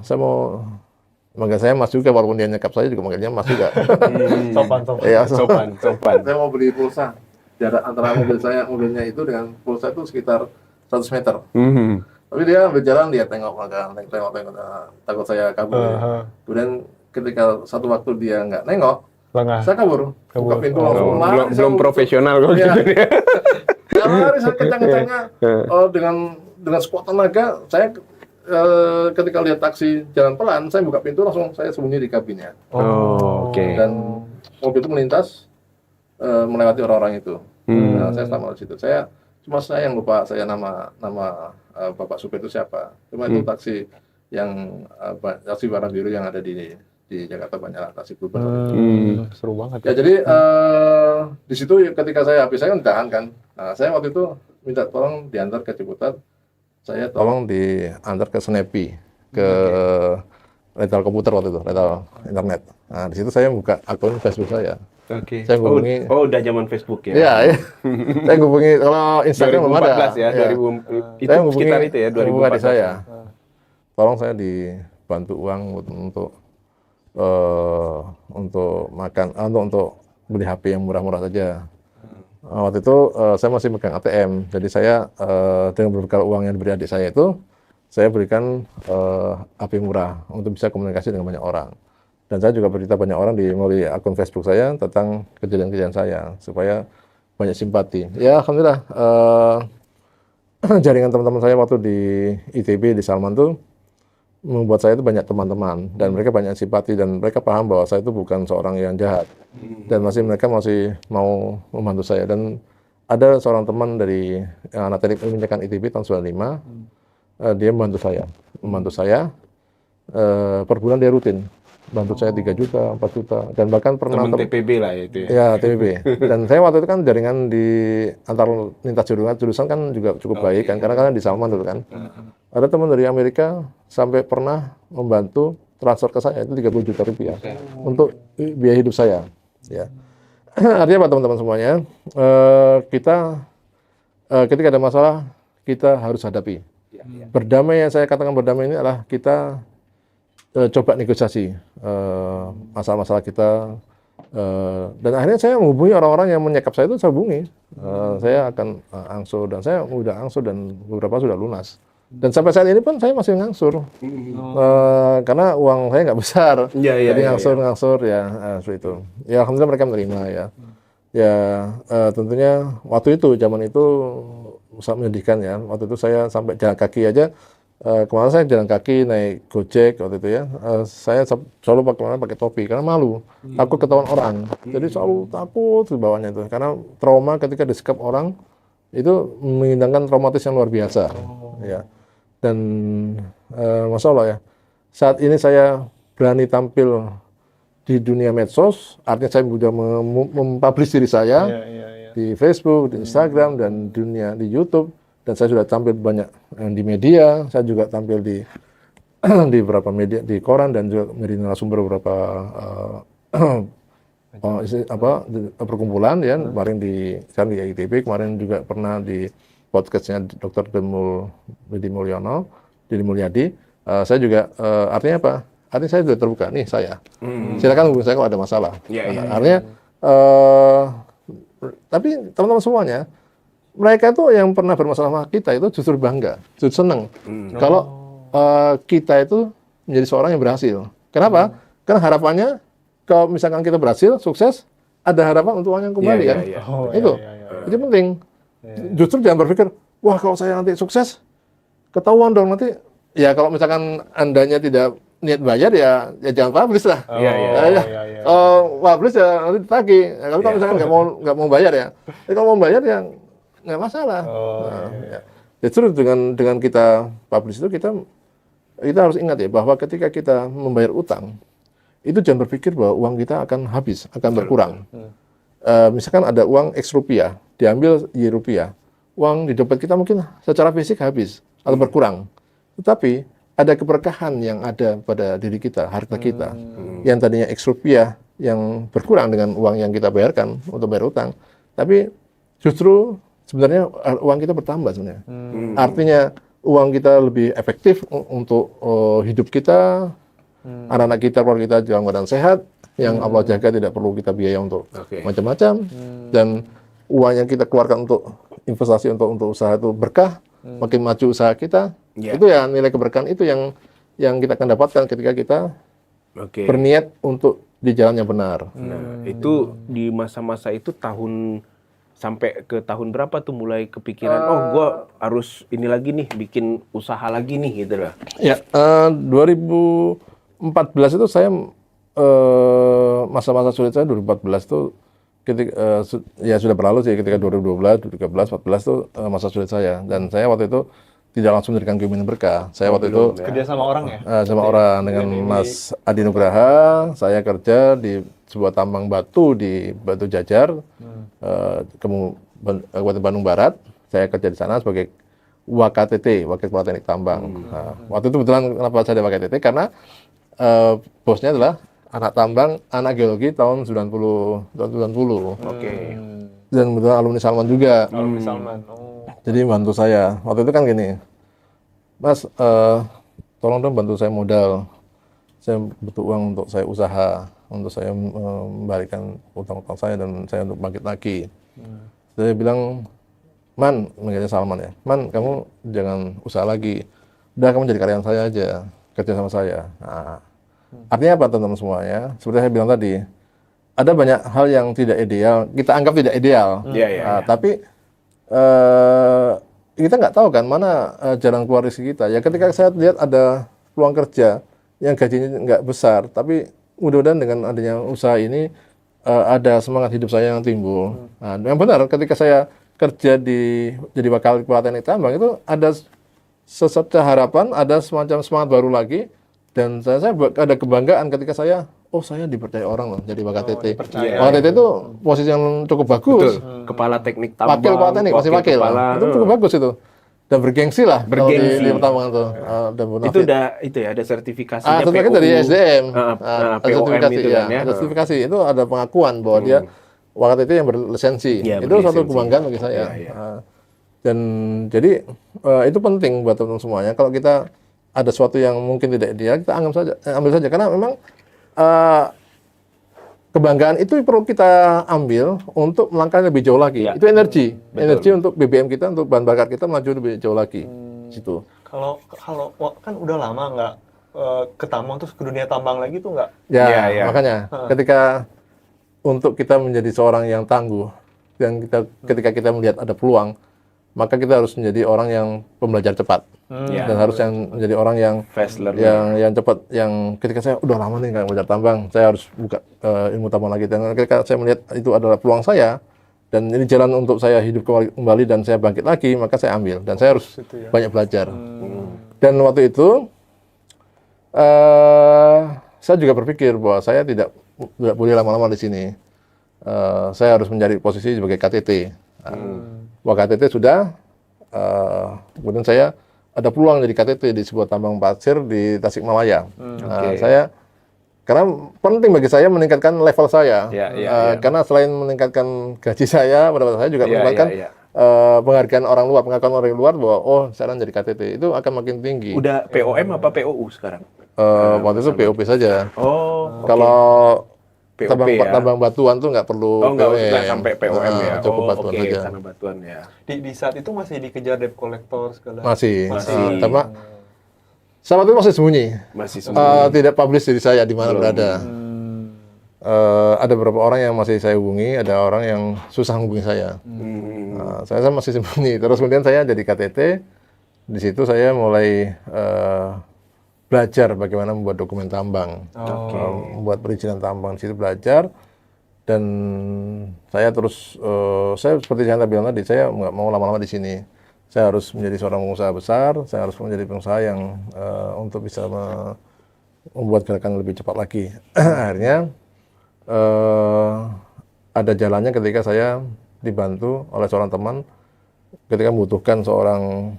saya mau manggil saya mas juga, walaupun dia nyekap saya juga manggilnya mas juga. Sopan. Iya, Sopan. saya mau beli pulsa. Jarak antara mobilnya itu dengan pulsa itu sekitar 100 meter. Tapi dia berjalan, dia tengok, takut saya kabur. Kemudian ketika satu waktu dia nggak nengok, saya kabur. Buka pintu langsung lari. Belum profesional kok Iya. gitu dia. Saya lari, saya kencang-kencangnya. Dengan sekuat tenaga, saya ketika lihat taksi jalan pelan, saya buka pintu langsung saya sembunyi di kabinnya. Oke. Dan mobil itu melintas melewati orang-orang itu. Nah, saya sama di situ. Saya yang lupa saya nama bapak supir itu siapa. Cuma itu taksi taksi warna biru yang ada di Jakarta, banyak taksi Bluebird. Seru banget. Ya jadi di situ ketika HP saya ditahan kan. Nah, saya waktu itu minta tolong diantar ke Ciputat. Saya tolong diantar ke Snappy, ke rental komputer waktu itu, rental internet. Nah, di situ saya buka akun Facebook saya. Oke. Saya hubungi. Udah zaman Facebook ya. Iya. Saya hubungi, kalau Instagram belum ada. 2014 ya, 2000 itu Saya hubungi sekitar itu ya, 2014. saya. Tolong saya dibantu uang untuk makan, untuk beli HP yang murah-murah saja. Waktu itu saya masih megang ATM, jadi saya dengan berbekal uang yang diberi adik saya itu, saya berikan HP murah untuk bisa komunikasi dengan banyak orang. Dan saya juga bercerita banyak orang melalui akun Facebook saya tentang kejadian-kejadian saya, supaya banyak simpati. Ya alhamdulillah, jaringan teman-teman saya waktu di ITB di Salman tuh membuat saya itu banyak teman-teman, dan mereka banyak simpati, dan mereka paham bahwa saya itu bukan seorang yang jahat, dan mereka masih mau membantu saya. Dan ada seorang teman dari anak teknik pendidikan ITB tahun 95, dia membantu saya per bulan dia rutin bantu saya 3 juta, 4 juta, dan bahkan pernah Teman TPB lah itu ya. Ya, TPB. Dan saya waktu itu kan jaringan di antar lintas jurusan kan juga cukup baik kan, karena di Salman dulu kan. Ada teman dari Amerika sampai pernah membantu transfer ke saya itu 30 juta rupiah untuk biaya hidup saya. Ya. Artinya apa teman-teman semuanya? Ketika ada masalah kita harus hadapi. Berdamai, yang saya katakan berdamai ini adalah kita coba negosiasi masalah-masalah kita, dan akhirnya saya menghubungi orang-orang yang menyekap saya itu, saya hubungi. Saya akan angsur, dan saya udah angsur, dan beberapa sudah lunas. Dan sampai saat ini pun saya masih ngangsur, karena uang saya nggak besar, jadi ngangsur ya seperti itu. Ya alhamdulillah mereka menerima ya. Ya tentunya waktu itu, zaman itu sangat menyedihkan ya. Waktu itu saya sampai jalan kaki aja. Kemarin saya jalan kaki naik Gojek waktu itu ya, saya selalu pakai topi karena malu, takut ketahuan orang. Jadi selalu takut di bawahnya itu, karena trauma ketika disekap orang itu menghilangkan traumatis yang luar biasa. Ya. Dan Masya Allah ya, saat ini saya berani tampil di dunia medsos, artinya saya sudah mempublish diri saya di Facebook, di Instagram, dan di YouTube. Dan saya sudah tampil banyak di media, saya juga tampil di beberapa media, di koran, dan juga menjadi narasumber beberapa perkumpulan ya. Kemarin di ITB, kemarin juga pernah di podcastnya Dr. Deddy Mulyadi. Saya juga artinya apa? Artinya saya sudah terbuka nih saya. Silakan hubungi saya kalau ada masalah. Artinya tapi teman-teman semuanya, mereka itu yang pernah bermasalah sama kita itu justru bangga, justru senang kalau kita itu menjadi seorang yang berhasil. Kenapa? Karena harapannya kalau misalkan kita berhasil, sukses, ada harapan untuk uang yang kembali kan. Itu penting. Justru jangan berpikir, wah kalau saya nanti sukses, ketahuan dong nanti. Ya kalau misalkan andanya tidak niat bayar ya jangan publish lah. Publish ya nanti ditagih. Kalau misalkan nggak mau bayar ya. Kalau mau bayar ya nggak masalah. Ya. Justru dengan kita publish itu kita harus ingat ya, bahwa ketika kita membayar utang itu jangan berpikir bahwa uang kita akan habis, akan berkurang. misalkan ada uang X rupiah, diambil Y rupiah, uang di dompet kita mungkin secara fisik habis atau berkurang. Tetapi ada keberkahan yang ada pada diri kita, harta kita, yang tadinya X rupiah yang berkurang dengan uang yang kita bayarkan untuk bayar utang, tapi justru sebenarnya uang kita bertambah sebenarnya. Artinya uang kita lebih efektif untuk hidup kita, anak-anak kita, keluarga kita dalam keadaan sehat, yang Allah jaga, tidak perlu kita biaya untuk macam-macam, dan uang yang kita keluarkan untuk investasi untuk usaha itu berkah, makin maju usaha kita, itu ya nilai keberkahan itu yang kita akan dapatkan ketika kita berniat untuk di jalan yang benar. Nah, itu di masa-masa itu sampai ke tahun berapa tuh mulai kepikiran, oh gua harus ini lagi nih, bikin usaha lagi nih gitu lah. Ya, 2014 itu saya masa-masa sulit saya 2014 itu ketika ya sudah berlalu sih, ketika 2012, 2013, 2014 itu masa sulit saya, dan saya waktu itu tidak langsung mendirikan Geomaning Berkah. Saya waktu itu Kerja sama orang ya? sama orang dengan Mas Adi Nugraha. Saya kerja di sebuah tambang batu di Batu Jajar, Kabupaten Bandung Barat. Saya kerja di sana sebagai WKTT, Wakil Kepala Teknik Tambang. Nah, waktu itu kebetulan kenapa saya ada WKTT, karena bosnya adalah anak tambang, anak geologi tahun 90. Dan kebetulan alumni Salman juga. Alumni Salman. Jadi bantu saya. Waktu itu kan gini, Mas, tolong dong bantu saya modal. Saya butuh uang untuk saya usaha, untuk saya membalikan utang-utang saya dan saya untuk bangkit lagi. Saya bilang, Man, manggilnya Salman ya, Man, kamu jangan usaha lagi. Udah, kamu jadi karyawan saya aja, kerja sama saya. Nah, artinya apa teman-teman semuanya? Seperti saya bilang tadi, ada banyak hal yang tidak ideal, kita anggap tidak ideal. Tapi kita nggak tahu kan mana jalan keluar rezeki kita. Ya ketika saya lihat ada peluang kerja yang gajinya nggak besar, tapi mudah-mudahan dengan adanya usaha ini ada semangat hidup saya yang timbul. Nah, yang benar ketika saya kerja jadi wakil kepala teknik tambang itu ada secerca harapan, ada semacam semangat baru lagi, dan saya ada kebanggaan ketika saya dipercaya orang loh jadi WKTT. WKTT itu posisi yang cukup bagus. Kepala teknik tambang. Wakil kepala teknik, masih wakil. Itu cukup bagus itu. Dan bergengsi lah. Bergengsi. Di pertambangan itu. Itu ada sertifikasinya. Sertifikat dari SDM. POM itu kan ya. Ada sertifikasi. Itu ada pengakuan bahwa dia WKTT yang berlisensi. Ya, itu suatu kebanggaan bagi saya. Dan jadi itu penting buat teman-teman semuanya. Kalau kita ada sesuatu yang mungkin tidak ideal, kita ambil saja. Karena memang kebanggaan itu perlu kita ambil untuk melangkah lebih jauh lagi. Itu energi untuk BBM kita, untuk bahan bakar kita melaju lebih jauh lagi. Situ. Kalau kan udah lama nggak ke tambang, terus ke dunia tambang lagi tuh nggak? Makanya ketika untuk kita menjadi seorang yang tangguh, dan ketika kita melihat ada peluang, maka kita harus menjadi orang yang pembelajar cepat. Dan harus menjadi orang yang fast learner, yang cepat, yang ketika saya udah lama nih nggak belajar tambang, saya harus buka ilmu tambang lagi. Dan ketika saya melihat itu adalah peluang saya, dan ini jalan untuk saya hidup kembali dan saya bangkit lagi, maka saya ambil dan saya harus banyak belajar. Dan waktu itu saya juga berpikir bahwa saya tidak boleh lama-lama di sini. Saya harus mencari posisi sebagai KTT. KTT sudah, kemudian saya ada peluang jadi KTT di sebuah tambang pasir di Tasikmalaya. Karena penting bagi saya meningkatkan level saya. Karena selain meningkatkan gaji saya, pendapatan saya juga meningkatkan penghargaan orang luar, pengakuan orang luar bahwa sekarang jadi KTT itu akan makin tinggi. Udah POM apa POU sekarang? Waktu itu POP saja. Kalau tambang batuan tuh nggak perlu nggak sampai POM ya. Cukup batuan saja. Karena batuan ya. Di saat itu masih dikejar debt collector segala. Masih. Sama itu masih sembunyi. Tidak publish diri saya di mana berada. Ada beberapa orang yang masih saya hubungi, ada orang yang susah hubungi saya. Saya masih sembunyi. Terus kemudian saya jadi KTT. Di situ saya mulai belajar bagaimana membuat dokumen tambang, membuat perizinan tambang. Di situ belajar, dan saya terus, saya seperti yang saya bilang tadi, saya nggak mau lama-lama di sini. Saya harus menjadi seorang pengusaha besar, saya harus menjadi pengusaha yang untuk bisa membuat gerakan lebih cepat lagi. Akhirnya ada jalannya ketika saya dibantu oleh seorang teman ketika membutuhkan seorang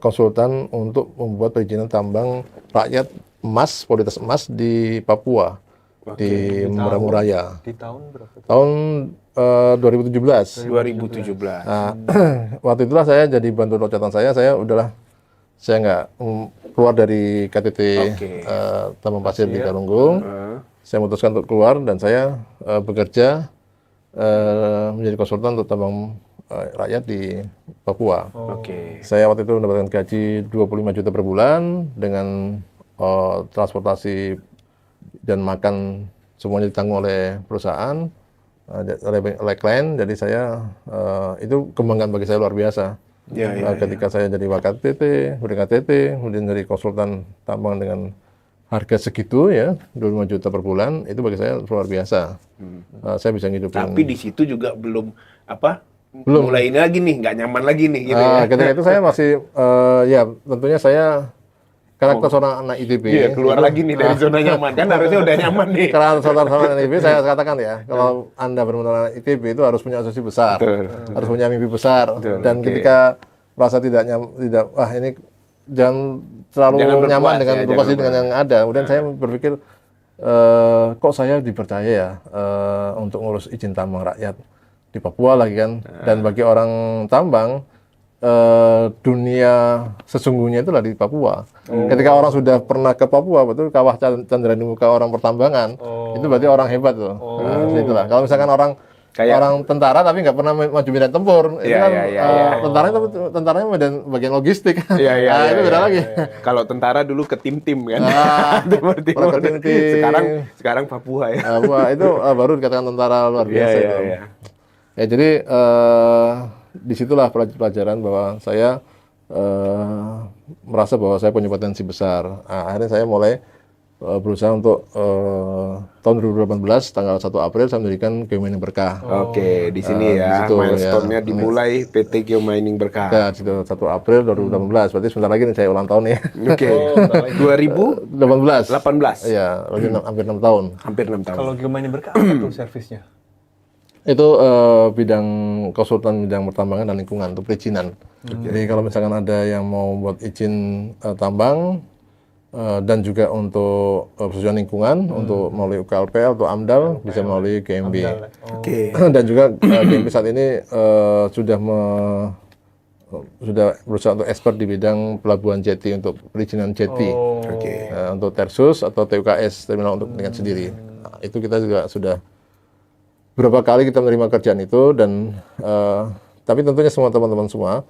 konsultan untuk membuat perizinan tambang rakyat emas, komoditas emas di Papua, di Meramu Raya. Di tahun berapa? Tahun 2017. 2017. Nah, waktu itulah saya jadi bantu loncatan saya udahlah, saya nggak keluar dari KTT Oke. tambang pasir di Galunggung. Saya memutuskan untuk keluar dan saya bekerja menjadi konsultan untuk tambang rakyat di Papua. Oke. Saya waktu itu mendapatkan gaji 25 juta per bulan dengan transportasi dan makan semuanya ditanggung oleh perusahaan, oleh klien. Jadi saya itu kebanggaan bagi saya luar biasa. Ketika saya jadi WKTT, KTT, kemudian jadi konsultan tambang dengan harga segitu ya, 25 juta per bulan, itu bagi saya luar biasa. Saya bisa ngidupin. Tapi di situ juga belum mulai ini lagi nih, nggak nyaman lagi nih gitu ya. Ketika itu saya masih ya tentunya saya karakter seorang anak ITB. Iya, keluar lagi nih dari zona nyaman. Kan harusnya udah nyaman nih. Karena seorang anak ITB saya katakan ya, kalau Anda benar-benar anak ITB itu harus punya asumsi besar, harus punya mimpi besar, dan ketika merasa tidak wah ini jangan terlalu nyaman dengan berpuas dengan yang ada. Kemudian saya berpikir kok saya dipercaya ya untuk ngurus izin tambang rakyat di Papua lagi kan, dan bagi orang tambang dunia sesungguhnya itulah di Papua. Ketika orang sudah pernah ke Papua, betul kawah cendera di muka orang pertambangan, itu berarti orang hebat tuh. Nah, itulah. Kalau misalkan orang tentara tapi nggak pernah maju medan tempur, itu kan tentaranya bagian logistik. Itu beda lagi. Kalau tentara dulu ke tim-tim kan. Sekarang Papua ya. Papua itu baru dikatakan tentara luar biasa itu. Ya jadi disitulah pelajaran bahwa saya merasa bahwa saya punya potensi besar. Akhirnya saya mulai berusaha untuk tahun 2018 tanggal 1 April saya mendirikan Geomining Berkah. Oke, di sini ya milestone-nya dimulai PT Geomining Berkah. Ya, 1 April 2018. Berarti sebentar lagi nih saya ulang tahun ya. Oke. 2018. 18. Iya, hampir 6 tahun. Hampir 6 tahun. Kalau Geomining Berkah apa tuh servisnya? Itu bidang konsultan bidang pertambangan dan lingkungan untuk perizinan. Jadi kalau misalkan ada yang mau buat izin tambang dan juga untuk persetujuan lingkungan untuk melalui UKLPL atau AMDAL bisa melalui GMB. Dan juga GMB saat ini sudah berusaha untuk expert di bidang pelabuhan jetty untuk perizinan jetty. Untuk Tersus atau TUKS terminal untuk kepentingan sendiri. Nah, itu kita juga sudah berapa kali kita menerima kerjaan itu dan tapi tentunya semua teman-teman semua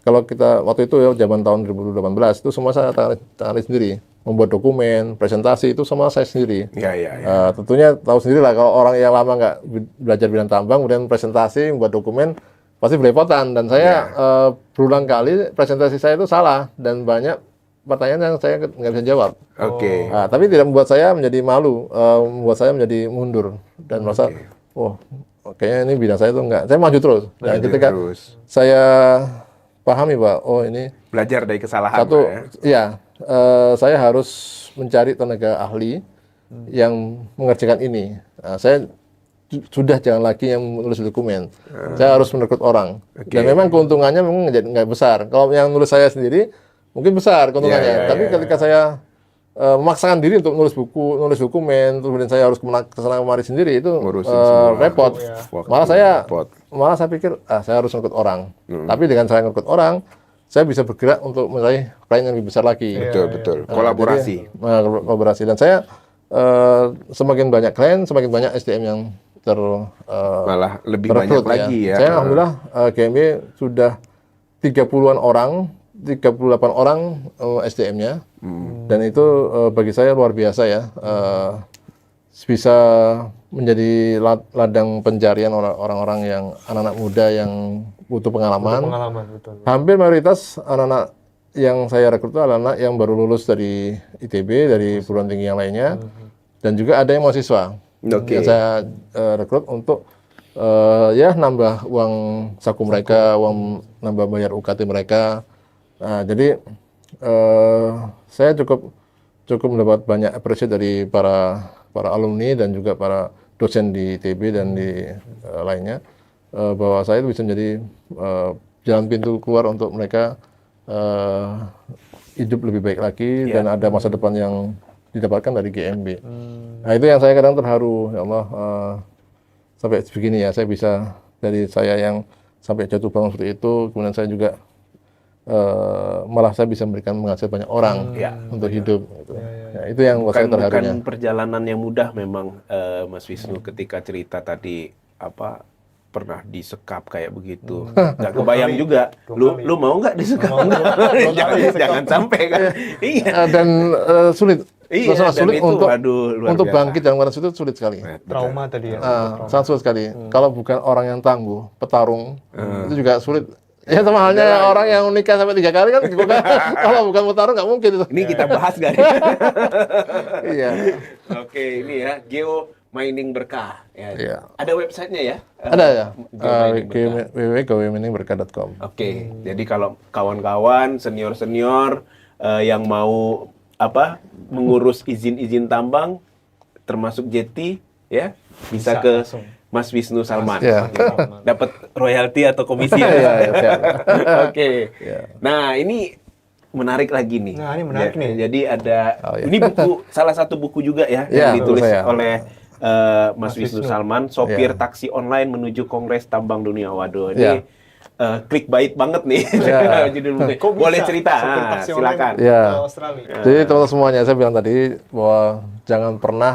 kalau kita waktu itu ya zaman tahun 2018 itu semua saya tangani sendiri, membuat dokumen, presentasi itu semua saya sendiri. Tentunya tahu sendiri lah kalau orang yang lama nggak belajar bidang tambang kemudian presentasi, membuat dokumen pasti belepotan dan saya berulang kali presentasi saya itu salah dan banyak pertanyaan yang saya nggak bisa jawab. Tapi tidak membuat saya menjadi malu, membuat saya menjadi mundur dan merasa kayaknya ini bidang saya tuh enggak. Saya maju terus. Dan ketika saya pahami bahwa ini belajar dari kesalahan. Saya harus mencari tenaga ahli yang mengerjakan ini. Saya sudah jangan lagi yang menulis dokumen. Saya harus merekrut orang. Dan memang keuntungannya memang nggak besar. Kalau yang nulis saya sendiri mungkin besar keuntungannya. Tapi ketika saya memaksakan diri untuk nulis buku, nulis dokumen, kemudian saya harus kesana kemari sendiri itu repot. Malah saya pikir saya harus rekrut orang. Tapi dengan saya rekrut orang, saya bisa bergerak untuk meraih klien yang lebih besar lagi. Betul. Kolaborasi. Kolaborasi dan saya semakin banyak klien, semakin banyak SDM yang malah lebih banyak lagi ya. Saya alhamdulillah GMB sudah 30-an orang, 38 orang SDM-nya. Dan itu bagi saya luar biasa ya, bisa menjadi ladang pencarian orang-orang yang anak-anak muda yang butuh pengalaman. Betul. Hampir mayoritas anak-anak yang saya rekrut itu anak-anak yang baru lulus dari ITB, dari perguruan tinggi yang lainnya, dan juga ada yang mahasiswa yang saya rekrut untuk nambah uang saku mereka, nambah bayar UKT mereka. Nah, jadi saya cukup mendapat banyak apresiasi dari para alumni dan juga para dosen di ITB dan di lainnya, bahwa saya itu bisa menjadi jalan pintu keluar untuk mereka hidup lebih baik lagi dan ada masa depan yang didapatkan dari GMB. Nah itu yang saya kadang terharu, ya Allah, sampai begini ya, saya bisa dari saya yang sampai jatuh bangun seperti itu, kemudian saya juga malah saya bisa menghasilkan banyak orang untuk hidup. Gitu. Ya, itu yang buat saya terharunya. Bukan perjalanan yang mudah memang, Mas Wisnu, ketika cerita tadi pernah disekap kayak begitu. Nggak kebayang juga. Lu mau nggak disekap? Jangan sampai kan. Iya. Dan sulit. Iya, Masalah dan sulit itu, untuk luar untuk biasa. bangkit dalam keadaan itu sulit sekali. Trauma tadi ya. Sangat sulit sekali. Kalau bukan orang yang tangguh, petarung, itu juga sulit. Ya sama halnya orang yang nikah sampai 3 kali kan, kalau bukan petarung nggak mungkin itu. Ini kita bahas gak nih? Iya. Oke, ini ya, Geo Mining Berkah. Ya. Iya. Ada websitenya ya? Ada ya. Geo Mining Berkah. www.geominingberkah.com. Oke, jadi kalau kawan-kawan, senior-senior yang mau mengurus izin-izin tambang, termasuk Jeti, ya bisa ke langsung. Mas Wisnu Salman. Ya. Dapat royalti atau komisi ya? Iya, siap. Oke. Ya. Nah, ini menarik lagi nih. Nah, ini menarik nih. Jadi ada Oh, iya. ini salah satu buku juga ya Ya, yang ditulis menurut saya. oleh Mas Wisnu Salman, sopir taksi online menuju Kongres Tambang Dunia. Waduh, ini clickbait banget nih Ya. judul bukunya. Kok bisa Boleh cerita? sopir taksi online Silakan. Ya. ke Australia? Jadi teman-teman semuanya, saya bilang tadi bahwa jangan pernah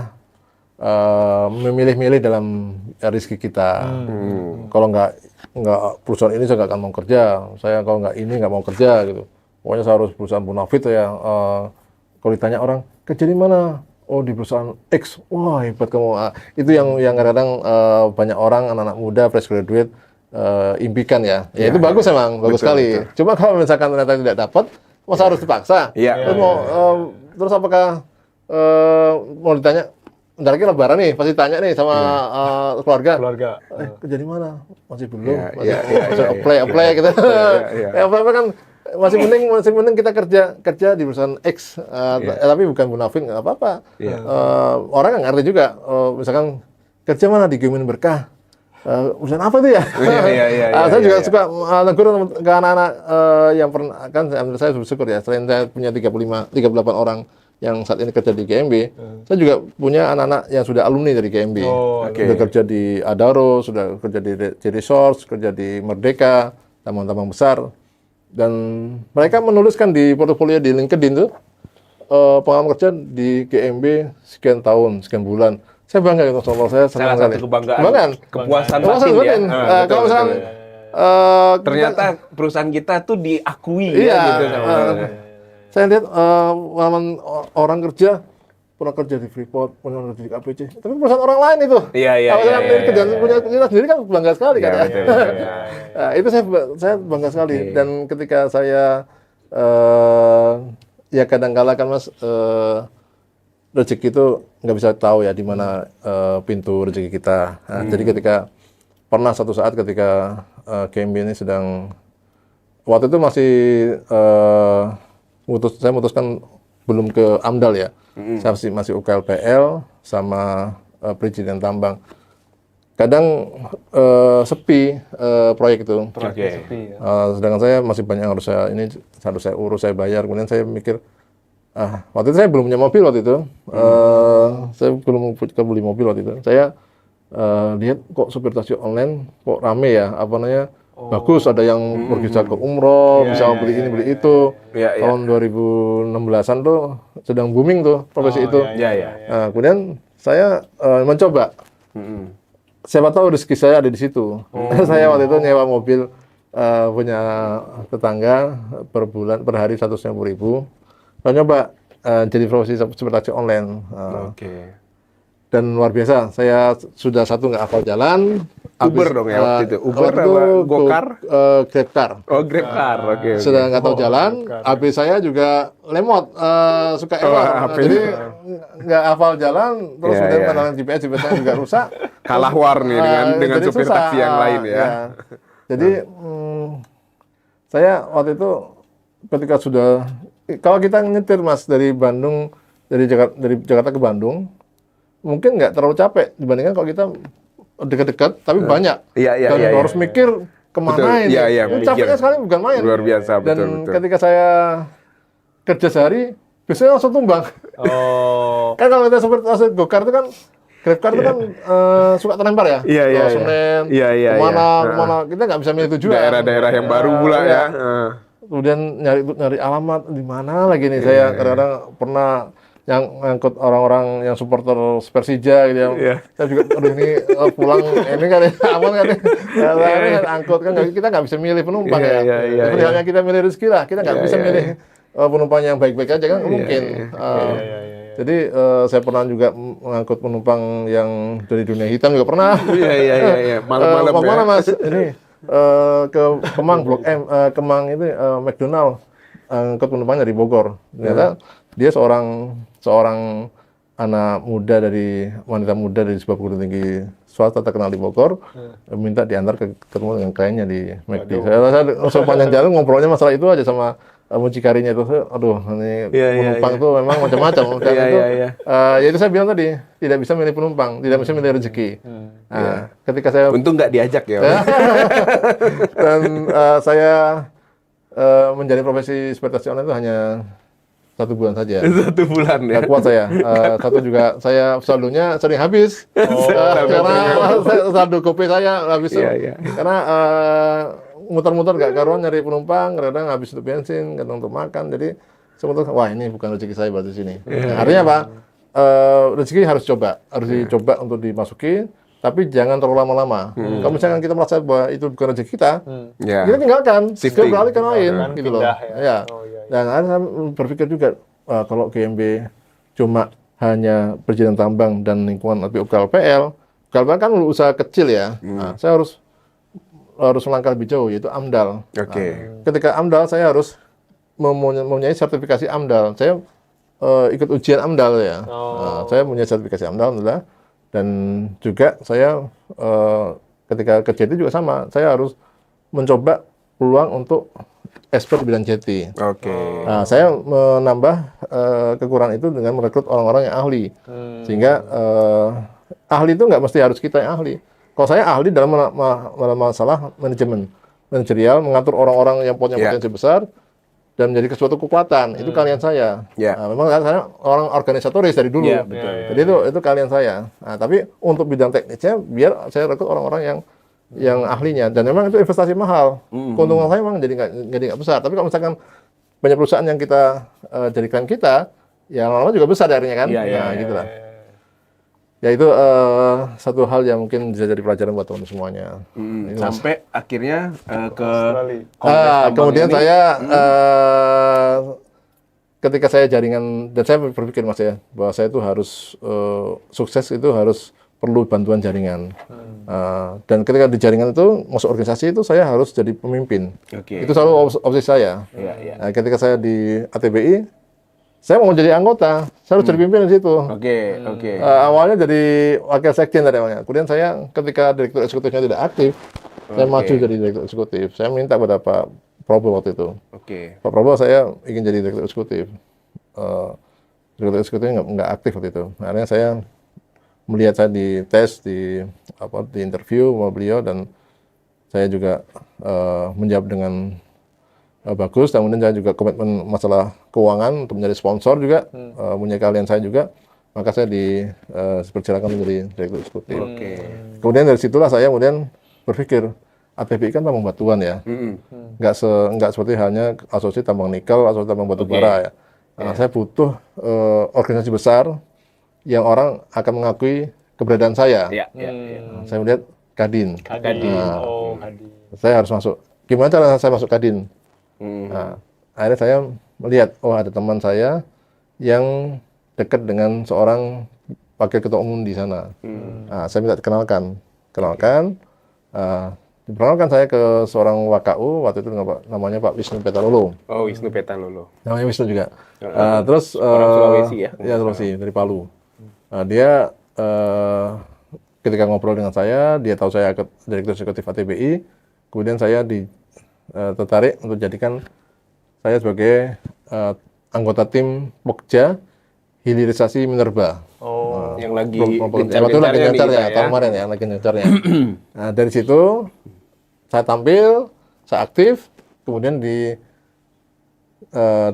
memilih-milih dalam rezeki kita. Kalau nggak perusahaan ini saya nggak akan mau kerja. Saya kalau nggak ini nggak mau kerja gitu. Pokoknya saya harus perusahaan bonafit ya. Kalau ditanya orang kerja di mana? Oh di perusahaan X. Wah hebat kamu. Itu yang kadang-kadang banyak orang anak-anak muda fresh graduate impikan ya. Ya itu bagus emang, bagus sekali. betul. Cuma kalau misalkan ternyata tidak dapat, masa harus dipaksa? Iya. Terus terus apakah mau ditanya? Bentar lagi lebaran nih, pasti tanya nih sama keluarga. Kerja di mana? Masih belum. Masih apply gitu. Apply kan masih mending kita kerja di perusahaan X, tapi bukan munafik, nggak apa-apa. Orang nggak ngerti juga. Misalkan kerja mana di Geomin Berkah? Urusan apa tuh ya? Saya juga suka negur ke anak-anak yang pernah, kan saya bersyukur ya, selain saya punya 38 orang yang saat ini kerja di GMB, saya juga punya anak-anak yang sudah alumni dari GMB. Sudah kerja di Adaro, sudah kerja di Resource, kerja di Merdeka, tambang-tambang besar. Dan mereka menuliskan di portofolio di LinkedIn tuh, pengalaman kerja di GMB sekian tahun, sekian bulan. Saya bangga gitu, saya senang sekali. Kebanggaan. Kepuasan batin ya. Kalau misalkan ternyata perusahaan kita tuh diakui iya, ya gitu sama saya lihat pengalaman orang kerja pernah kerja di Freeport, pernah kerja di KPC, tapi perusahaan orang lain itu. Kalau kerjaan punya kita sendiri kan bangga sekali kan ya. Nah, itu saya bangga sekali. Dan ketika saya ya kadang-kala kan Mas rezeki itu nggak bisa tahu ya di mana pintu rezeki kita. Nah, jadi ketika pernah satu saat ketika GMB ini sedang waktu itu masih saya memutuskan belum ke AMDAL ya. Saya masih UKLPL sama perizinan tambang. Kadang sepi proyek itu. Sepi ya. Sedangkan saya masih banyak yang harus saya urus, saya bayar. Kemudian saya mikir, waktu itu saya belum punya mobil waktu itu. Saya belum beli mobil waktu itu. Saya lihat kok supir taksi online kok rame ya, bagus, ada yang pergi ke umroh, bisa beli ini beli itu. Tahun 2016-an tuh sedang booming tuh profesi itu. Nah, kemudian saya mencoba. Siapa tahu rezeki saya ada di situ. Saya waktu itu nyewa mobil punya tetangga per bulan, per hari 150.000. Saya nyoba jadi profesi supir taksi online. Dan luar biasa, saya sudah nggak hafal jalan. Uber dong ya waktu itu? Uber apa Gokar? Grabcar. Oh, Grabcar, oke. Sudah nggak tahu jalan, HP saya juga lemot, suka error. Jadi nggak hafal jalan, terus kemudian pengenalan GPS-nya juga rusak. Kalah war nih dengan jadi supir susah. taksi yang lain ya. Jadi saya waktu itu ketika kalau kita nyetir Mas dari Bandung, dari Jakarta ke Bandung, mungkin nggak terlalu capek dibandingkan kalau kita dekat-dekat tapi banyak. Dan harus mikir kemana Betul. ini. Iya, Ini mikir. capeknya sekali bukan main. Luar biasa, Dan betul. ketika saya kerja sehari, biasanya langsung tumbang. Oh. Kan kalau kita seperti go-kart itu kan, Grabcar itu kan suka terlempar ya. Iya, iya, iya. Senen, Iya, iya, kemana, iya. kemana. Kita nggak bisa milih tujuan. Daerah-daerah yang baru pula Iya. ya. Kemudian nyari alamat di mana lagi nih. Saya kadang-kadang pernah yang ngangkut orang-orang yang supporter Persija gitu ya. Iya. Saya juga aduh ini pulang ini kan aman kan ini angkut kan kita nggak bisa milih penumpang Iya, ya. iya, iya, Seperti iya. halnya kita milih rezeki lah. Kita nggak Iya, bisa iya, milih penumpang yang baik-baik aja kan mungkin. Jadi saya pernah juga mengangkut penumpang yang dari dunia hitam juga pernah. Iya. Malam-malam Mau ya. kemana Mas? Ini ke Kemang Blok M, Kemang itu McDonald angkut penumpang dari Bogor. Ternyata dia seorang anak muda wanita muda dari sebuah perguruan tinggi swasta terkenal di Bogor, minta diantar ketemu dengan kliennya di McD. Saya sepanjang jalan ngobrolnya masalah itu aja sama mucikarinya itu. Aduh, ini penumpang tuh memang macam-macam. Dan ya itu saya bilang tadi, tidak bisa milih penumpang, tidak bisa milih rezeki. Nah, ketika saya Untung nggak diajak ya. dan saya menjadi profesi seperti taksi online itu hanya 1 bulan saja. 1 bulan ya. Nggak kuat saya. Satu juga saya saldonya sering habis. Karena saldo GoPay saya habis. Iya. Karena muter-muter nggak karuan nyari penumpang, kadang habis untuk bensin, kadang untuk makan. Jadi saya muter, wah ini bukan rezeki saya berarti sini. Nah, artinya apa? Rezeki harus dicoba untuk dimasuki. Tapi jangan terlalu lama-lama. Kalau misalkan kita merasa bahwa itu bukan rezeki kita, kita tinggalkan, Shifting. kita beralih ke lain, Kan gitu loh. pindah ya. Ya. Oh, iya. Dan saya berpikir juga kalau GMB cuma hanya perizinan tambang dan lingkungan lebih UKLPL kan usaha kecil ya. Nah, saya harus melangkah lebih jauh, yaitu AMDAL. Oke. Nah, ketika AMDAL saya harus mempunyai sertifikasi AMDAL. Saya ikut ujian AMDAL ya. Nah, saya punya sertifikasi AMDAL alhamdulillah. Dan juga saya ketika kerja itu juga sama, saya harus mencoba peluang untuk expert di bidang JT. Oke. Nah, saya menambah kekurangan itu dengan merekrut orang-orang yang ahli, sehingga ahli itu nggak mesti harus kita yang ahli. Kalau saya ahli dalam masalah manajerial, mengatur orang-orang yang punya potensi besar, dan menjadi suatu kekuatan. Itu kalian saya. Ya. Nah, memang saya orang organisatoris dari dulu. Iya, betul. Jadi itu kalian saya. Nah, tapi untuk bidang teknisnya biar saya rekrut orang-orang yang ahlinya. Dan memang itu investasi mahal. Keuntungan saya memang jadi nggak besar. Tapi kalau misalkan banyak perusahaan yang kita jadikan kita, ya lama-lama juga besar darinya kan. Iya, Gitu lah. Ya itu satu hal yang mungkin bisa jadi pelajaran buat teman semuanya. Ini Mas. Sampai akhirnya ke Australia. Kongres Tambang Kemudian ini. saya ketika saya jaringan, dan saya berpikir Mas ya, bahwa saya itu harus sukses itu harus perlu bantuan jaringan. Dan ketika di jaringan itu masuk organisasi itu saya harus jadi pemimpin. Oke. Itu selalu opsi saya. Iya. Nah, ketika saya di ATBI, saya mau jadi anggota, saya harus jadi pimpinan di situ. Oke. Awalnya jadi wakil sekjen tadi awalnya. Kemudian saya ketika direktur eksekutifnya tidak aktif, saya maju jadi direktur eksekutif. Saya minta pada Pak Prabowo waktu itu. Oke. Pak Prabowo saya ingin jadi direktur eksekutif. Direktur eksekutifnya nggak aktif waktu itu. Akhirnya saya melihat saya di tes, di interview sama beliau, dan saya juga menjawab dengan bagus. Dan kemudian saya juga komitmen masalah keuangan untuk menjadi sponsor juga, punya kalian saya juga. Maka saya dipersilakan menjadi direktur eksekutif. Kemudian dari situlah saya kemudian berpikir, ATBI kan tambang batuan ya, nggak seperti halnya asosiasi tambang nikel, asosiasi tambang batu bara ya. Nah, saya butuh organisasi besar yang orang akan mengakui keberadaan saya. Iya. Saya melihat Kadin. Kadin. Nah, Kadin. saya harus masuk. Gimana cara saya masuk Kadin? Nah, akhirnya saya melihat, oh ada teman saya yang dekat dengan seorang wakil ketua umum di sana. Nah, saya minta dikenalkan. Diperkenalkan saya ke seorang WKU, waktu itu namanya Pak Wisnu Petalolo. Oh, Wisnu Petalolo. Namanya Wisnu juga. Terus Orang Sulawesi ya? Iya, Sulawesi, dari Palu. Dia ketika ngobrol dengan saya, dia tahu saya direktur eksekutif ATBI, kemudian saya tertarik untuk jadikan saya sebagai anggota tim Pokja Hilirisasi Minerba. Yang lagi waktu itu lagi gencar-gencarnya nih gencarnya, kita ya. tahun kemarin ya, lagi gencarnya. Nah, dari situ saya tampil, saya aktif, kemudian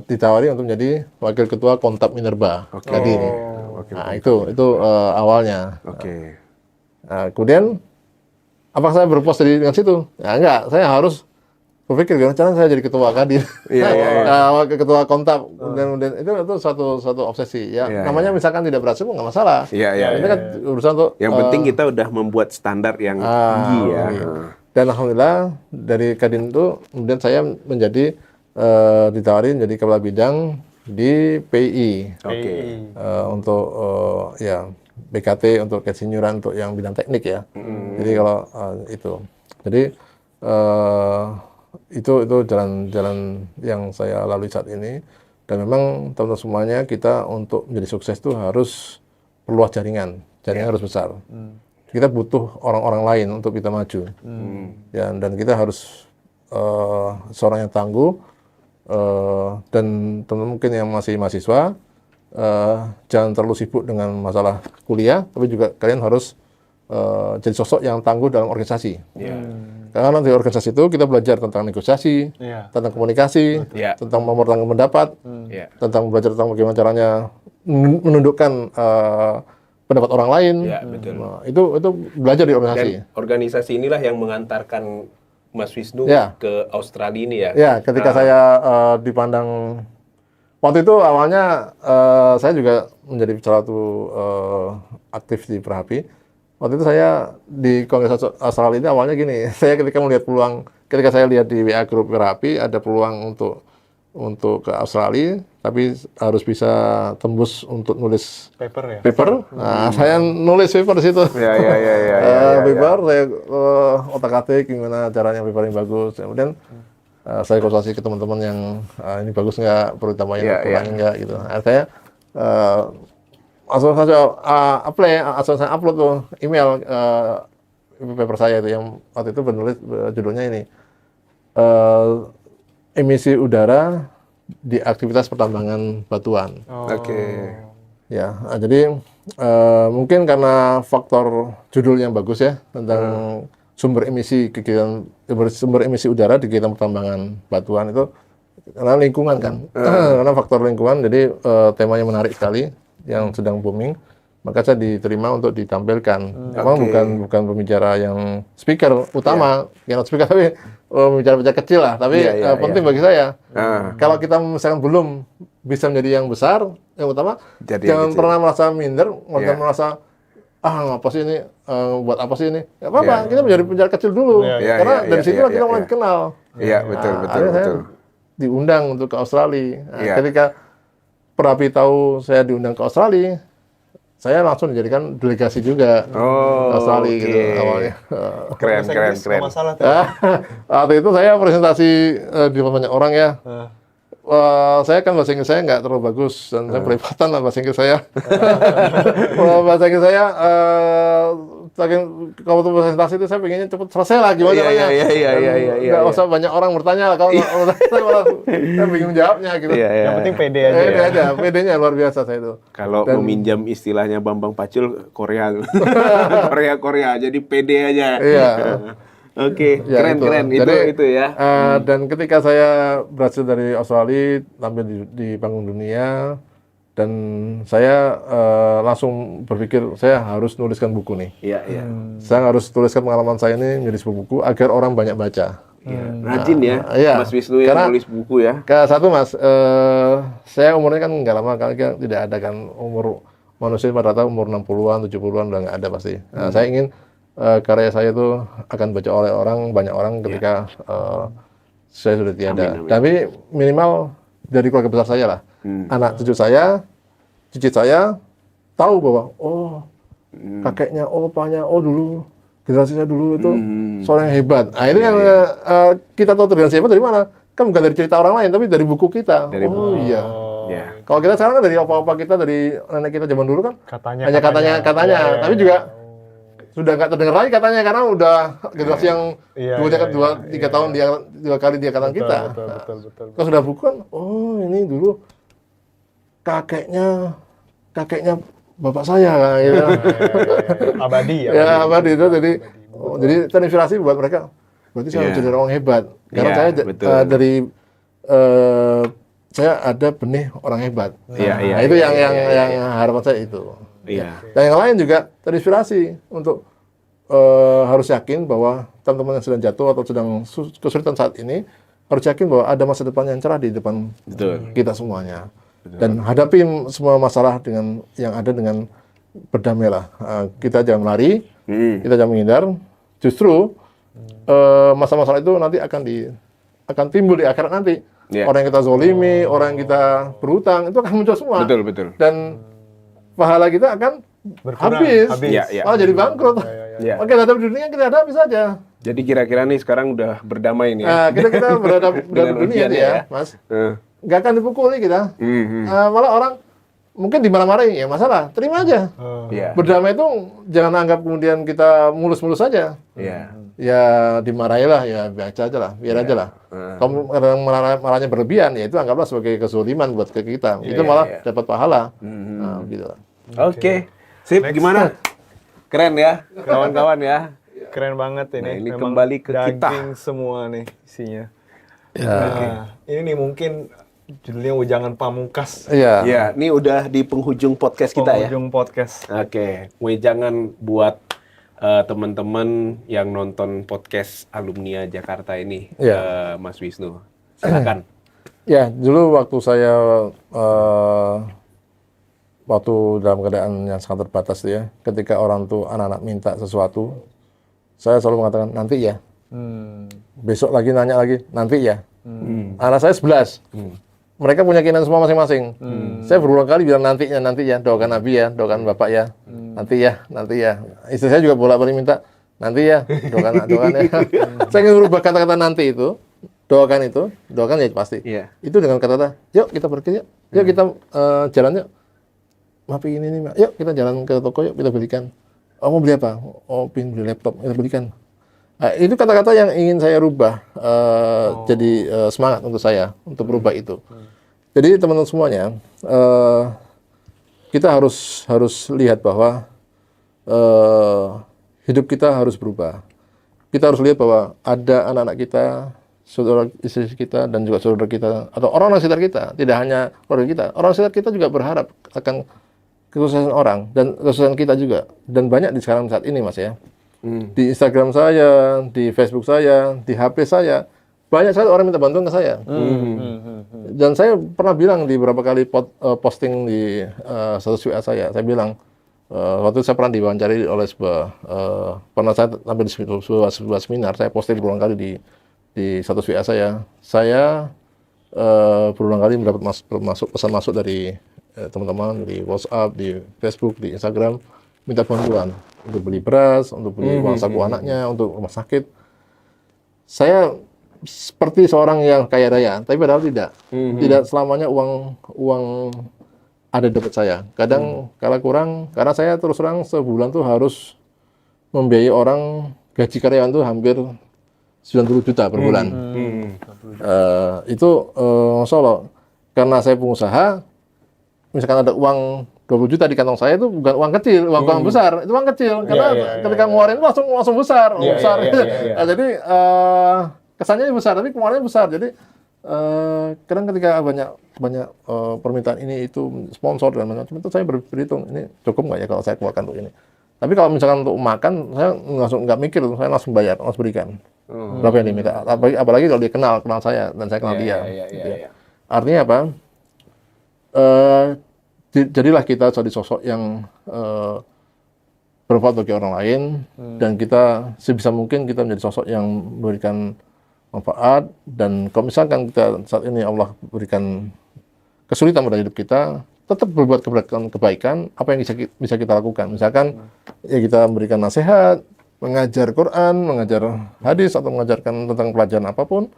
ditawari untuk menjadi wakil ketua Kontab Minerba Kadin. Nah, itu awalnya. Oke. Nah, kemudian apakah saya berpuas dengan situ? Ya enggak, saya harus berpikir gimana caranya saya jadi ketua Kadin. Wakil ketua Kontab, kemudian itu suatu obsesi ya. Iya, Namanya misalkan tidak berhasil nggak masalah. Iya. Ini kan urusan untuk Yang penting kita udah membuat standar yang tinggi ya. Dan alhamdulillah dari Kadin itu kemudian saya menjadi ditawarin jadi kepala bidang di PI. Oke. Untuk ya BKT untuk kesenyuran untuk yang bidang teknik ya. Jadi kalau itu. Jadi itu jalan-jalan yang saya lalui saat ini, dan memang teman-teman semuanya kita untuk menjadi sukses itu harus perluas jaringan harus besar. Kita butuh orang-orang lain untuk kita maju. Ya, dan kita harus seorang yang tangguh, dan teman-teman mungkin yang masih mahasiswa jangan terlalu sibuk dengan masalah kuliah, tapi juga kalian harus jadi sosok yang tangguh dalam organisasi. Karena di organisasi itu kita belajar tentang negosiasi, tentang komunikasi, tentang mempertahankan pendapat, tentang belajar tentang bagaimana caranya menundukkan pendapat orang lain. Betul. Nah, itu belajar di organisasi. Dan organisasi inilah yang mengantarkan Mas Wisnu ke Australia ini ya. Ya, ketika saya dipandang waktu itu awalnya saya juga menjadi salah satu aktif di Perhapi. Waktu itu saya di Kongres Australia ini awalnya gini, saya ketika melihat peluang, ketika saya lihat di WA Group Perhapi ada peluang untuk ke Australia, tapi harus bisa tembus untuk nulis Paper ya? paper. Nah, saya nulis paper di situ. Paper, saya otak-atik gimana caranya paper yang bagus. Kemudian saya konsultasi ke teman-teman yang ini bagus nggak, perlu tambahin, kurangin nggak gitu. Nah, saya langsung saja saya upload tuh email paper saya itu yang waktu itu menulis judulnya ini emisi udara di aktivitas pertambangan batuan. Oke. Ya, jadi mungkin karena faktor judul yang bagus ya tentang sumber emisi udara di kegiatan pertambangan batuan itu karena lingkungan kan, karena faktor lingkungan, jadi temanya menarik sekali yang sedang booming, maka saya diterima untuk ditampilkan. Memang bukan pembicara yang speaker utama, yang speaker, tapi pembicara kecil lah, tapi penting bagi saya. Kalau kita misalkan belum bisa menjadi yang besar, yang utama, jangan pernah merasa minder, jangan merasa apa sih ini, buat apa sih ini? Nggak apa-apa, kita menjadi pembicara kecil dulu, karena dari situ kita mulai dikenal. Iya, betul. Saya diundang untuk ke Australia. Ketika Perhapi tahu saya diundang ke Australia, saya langsung dijadikan delegasi juga ke Australia gitu awalnya. Keren. Masalah Waktu itu saya presentasi di banyak orang ya. Saya kan bahasa Inggris saya nggak terlalu bagus, dan saya pelipatan lah bahasa Inggris saya. Bahasa Inggris saya saking kalau untuk presentasi itu saya pengennya cepet selesai lah gimana caranya. Nggak usah banyak orang bertanya lah, kalau saya bingung jawabnya gitu. Yang penting pede aja. Pede aja, pedenya luar biasa saya itu. Kalau meminjam istilahnya Bambang Pacul, Korea tuh. Korea, jadi pede aja. Iya. Oke, keren. Jadi, itu ya. Dan ketika saya berhasil dari Australia, tampil di panggung dunia, dan saya langsung berpikir saya harus nuliskan buku nih. Iya. Saya harus tuliskan pengalaman saya ini menjadi sebuah buku agar orang banyak baca. Rajin ya, Mas Wisnu yang nulis buku ya. Satu Mas, saya umurnya kan nggak lama, kan tidak ada kan umur manusia pada umur 60-an, 70-an udah nggak ada pasti. Nah, saya ingin karya saya itu akan baca oleh banyak orang ketika saya sudah tiada. Amin. Tapi minimal dari keluarga besar saya lah. Anak cucu saya, cicit saya tahu bahwa kakeknya, opanya, dulu generasi saya dulu itu seorang yang hebat. Nah, ini yang kita tahu generasi hebat dari mana? Kan bukan dari cerita orang lain, tapi dari buku kita. Iya. Kalau kita sekarang kan dari opa-opa kita, dari nenek kita zaman dulu kan hanya katanya. Tapi juga sudah nggak terdengar lagi katanya, karena udah generasi yang 2-3 tahun dua kali dia katakan kita. Betul. Kalau sudah buku kan, ini dulu kakeknya bapak saya kan gitu. Abadi ya. Ya abadi itu jadi terinspirasi buat mereka. Berarti saya harus jadi orang hebat. Karena Iya, saya betul. dari saya ada benih orang hebat. Iya, iya, Nah, itu iya, yang harapan saya itu. Iya. Dan yang lain juga terinspirasi untuk harus yakin bahwa teman-teman yang sedang jatuh atau sedang kesulitan saat ini harus yakin bahwa ada masa depan yang cerah di depan Betul. kita semuanya. Dan hadapi semua masalah dengan yang ada dengan berdamailah. Kita jangan lari, kita jangan menghindar. Justru masalah-masalah itu nanti akan timbul di akhirat nanti. Iya. Orang yang kita zolimi, orang yang kita berhutang, itu akan muncul semua. Betul, betul. Dan pahala kita akan Berkurang, habis. habis. Iya, iya. Malah jadi bangkrut. Iya. Oke, hadapi dunia kita hadapi saja. Jadi kira-kira nih sekarang udah berdamai nih ya. Nah, kita berhadapan Dengan dunia ujian nih ya. ya, Mas. Eh, Nggak akan dipukuli kita. mhm. Malah orang mungkin dimarah-marahin, ya masalah. Terima aja. Iya. Berdamai itu jangan anggap kemudian kita mulus-mulus saja. Iya. Ya dimarahilah, ya biasa aja lah, biar aja lah. Kalau kadang marahnya berlebihan, ya itu anggaplah sebagai kezaliman buat ke kita. Itu malah dapat pahala. Nah, gitu lah. Oke. Sip, gimana? Keren ya, kawan-kawan ya. Keren banget ini. Nah, ini Memang kembali ke kita. daging semua nih isinya. Ya. Nah, ini nih mungkin judulnya Ujangan Pamungkas. Iya. Ya, ini udah di penghujung podcast kita ya. Penghujung podcast. Oke, jangan buat teman-teman yang nonton podcast Alumnia Jakarta ini, Iya. Mas Wisnu. Silakan. Ya, dulu waktu saya waktu dalam keadaan yang sangat terbatas tuh ya, ketika orang tuh anak-anak minta sesuatu, saya selalu mengatakan nanti ya. Besok lagi nanya lagi, nanti ya. Anak saya 11. Mereka punya keinginan semua masing-masing. Saya berulang kali bilang nanti ya, doakan Nabi ya, doakan Bapak ya, nanti ya. Istri saya juga bolak-balik minta, nanti ya, doakan ya. Saya ingin merubah kata-kata nanti itu, doakan ya pasti. Iya. Itu dengan kata-kata, yuk kita pergi yuk kita jalan yuk. Maaf ini nih, yuk kita jalan ke toko yuk kita belikan. Oh mau beli apa? Oh pengen beli laptop, kita belikan. Nah, itu kata-kata yang ingin saya rubah jadi semangat untuk saya untuk berubah itu. Jadi teman-teman semuanya kita harus lihat bahwa hidup kita harus berubah. Kita harus lihat bahwa ada anak-anak kita, saudara istri kita dan juga saudara kita atau orang-orang sekitar kita, tidak hanya keluarga kita. Orang sekitar kita juga berharap akan kesuksesan orang dan kesuksesan kita juga. Dan banyak di sekarang saat ini Mas ya. Di Instagram saya, di Facebook saya, di HP saya, banyak sekali orang minta bantuan ke saya. Dan saya pernah bilang di beberapa kali posting di status WA saya bilang, waktu itu saya pernah diwawancari oleh pernah saya tampil di sebuah seminar, saya posting berulang kali di status WA saya berulang kali mendapat pesan masuk dari teman-teman, di WhatsApp, di Facebook, di Instagram, minta bantuan untuk beli beras, untuk beli uang saku anaknya, untuk rumah sakit. Saya seperti seorang yang kaya raya, tapi padahal tidak. Tidak selamanya uang ada di dompet saya. Kadang kala kurang, karena saya terus terang sebulan tuh harus membiayai orang, gaji karyawan tuh hampir 90 juta per bulan. Itu Masya Allah, karena saya pengusaha, misalkan ada uang 20 juta di kantong saya itu bukan uang kecil, uang besar, itu uang kecil. Karena ketika ngeluarin itu langsung besar, besar. Nah, jadi kesannya besar, tapi pengeluarannya besar. Jadi kadang ketika banyak permintaan ini itu sponsor dan macam-macam itu saya berhitung ini cukup nggak ya kalau saya keluarkan untuk ini. Tapi kalau misalkan untuk makan saya langsung nggak mikir, saya langsung bayar, langsung berikan. Berapa yang diminta? Apalagi kalau dia kenal saya dan saya kenal dia. Artinya apa? Jadilah kita jadi sosok yang bermanfaat bagi orang lain dan kita sebisa mungkin kita menjadi sosok yang memberikan manfaat. Dan kalau misalkan kita saat ini Allah berikan kesulitan pada hidup kita, tetap berbuat kebaikan apa yang bisa kita lakukan. Misalkan ya kita memberikan nasihat, mengajar Quran, mengajar hadis atau mengajarkan tentang pelajaran apapun,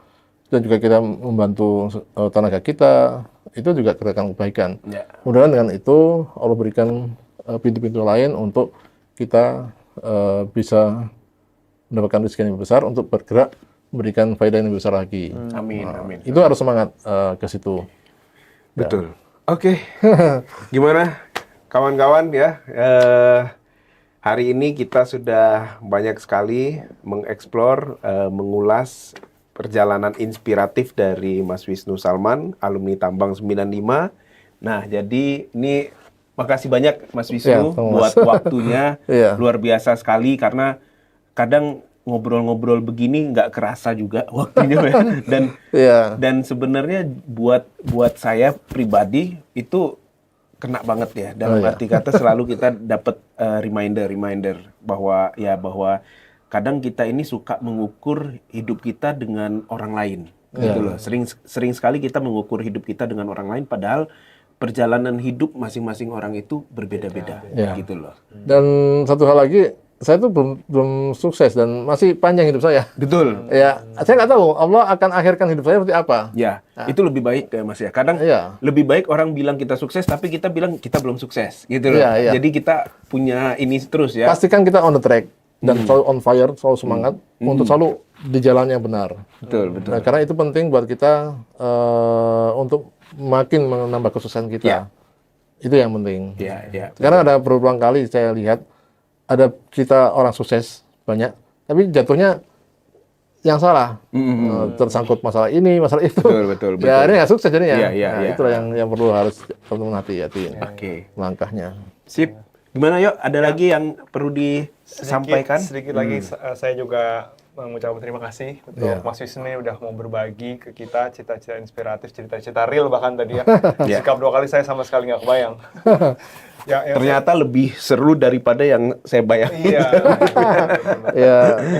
dan juga kita membantu tenaga kita, itu juga gerakan kebaikan. Mudah-mudahan dengan itu Allah berikan pintu-pintu lain untuk kita bisa mendapatkan rezeki yang lebih besar untuk bergerak memberikan faedah yang lebih besar lagi. Amin. Itu harus semangat ke situ. Betul. Oke. Gimana kawan-kawan ya, hari ini kita sudah banyak sekali mengeksplor, mengulas perjalanan inspiratif dari Mas Wisnu Salman, alumni Tambang 95. Nah, jadi ini makasih banyak Mas Wisnu buat waktunya, luar biasa sekali karena kadang ngobrol-ngobrol begini nggak kerasa juga waktunya dan sebenarnya buat saya pribadi itu kena banget ya dalam arti kata selalu kita dapat reminder bahwa kadang kita ini suka mengukur hidup kita dengan orang lain gitu loh. Sering sekali kita mengukur hidup kita dengan orang lain padahal perjalanan hidup masing-masing orang itu berbeda-beda gitu loh. Dan satu hal lagi, saya tuh belum sukses dan masih panjang hidup saya. Betul. Ya, saya nggak tahu Allah akan akhirkan hidup saya seperti apa. Ya, itu lebih baik ya Mas ya. Kadang lebih baik orang bilang kita sukses tapi kita bilang kita belum sukses gitu loh. Jadi kita punya ini terus ya. Pastikan kita on the track dan selalu on fire, selalu semangat untuk selalu di jalan yang benar. Betul. Nah, karena itu penting buat kita untuk makin menambah kesuksesan kita. Itu yang penting. Karena ada berulang kali saya lihat ada cerita orang sukses banyak, tapi jatuhnya yang salah, tersangkut masalah ini, masalah itu. Betul. Ya ini nggak sukses jadinya. Itulah yang perlu harus teman-teman hati-hati. Langkahnya. Sip. Gimana yuk? Ada lagi yang perlu disampaikan? Sedikit lagi saya juga mengucapkan terima kasih untuk Mas Wisnu udah mau berbagi ke kita cita-cita inspiratif, cerita-cerita real bahkan tadi ya. Sikap 2 kali saya sama sekali nggak kebayang. Ternyata lebih seru daripada yang saya bayangin.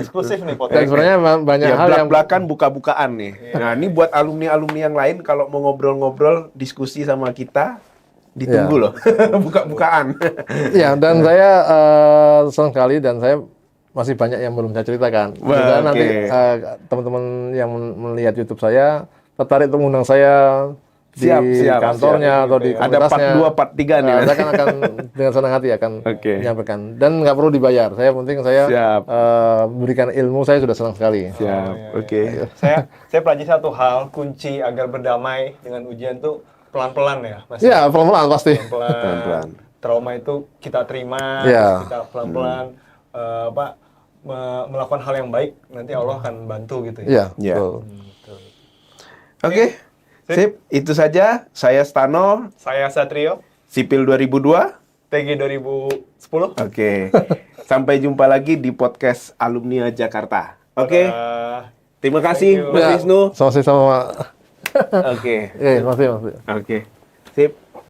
Eksklusif nih Dan podcast. sebenarnya banyak hal yang belak-belakan buka-bukaan nih. Nah, ini buat alumni-alumni yang lain kalau mau ngobrol-ngobrol, diskusi sama kita, ditunggu loh. Buka-bukaan. Iya, dan saya senang sekali dan saya masih banyak yang belum saya ceritakan. Mudah-mudahan nanti teman-teman yang melihat YouTube saya tertarik untuk mengundang saya di kantornya atau di komunitasnya. Ada part 2, part 3 nih. Saya akan dengan senang hati akan menyampaikan. Dan nggak perlu dibayar. Saya penting saya berikan ilmu, saya sudah senang sekali. Saya pelajari satu hal, kunci agar berdamai dengan ujian tuh pelan-pelan ya, Mas. Iya, pelan-pelan pasti. Pelan-pelan. Trauma itu kita terima, kita pelan-pelan melakukan hal yang baik, nanti Allah akan bantu gitu ya. Iya, Oke. Sip, itu saja. Saya Stano. Saya Satrio. Sipil 2002. TG 2010. Oke. Sampai jumpa lagi di podcast Alumnia Jakarta. Oke. Terima kasih Mas Wisnu. Sama-sama. Oke. Masih. Oke. Sip.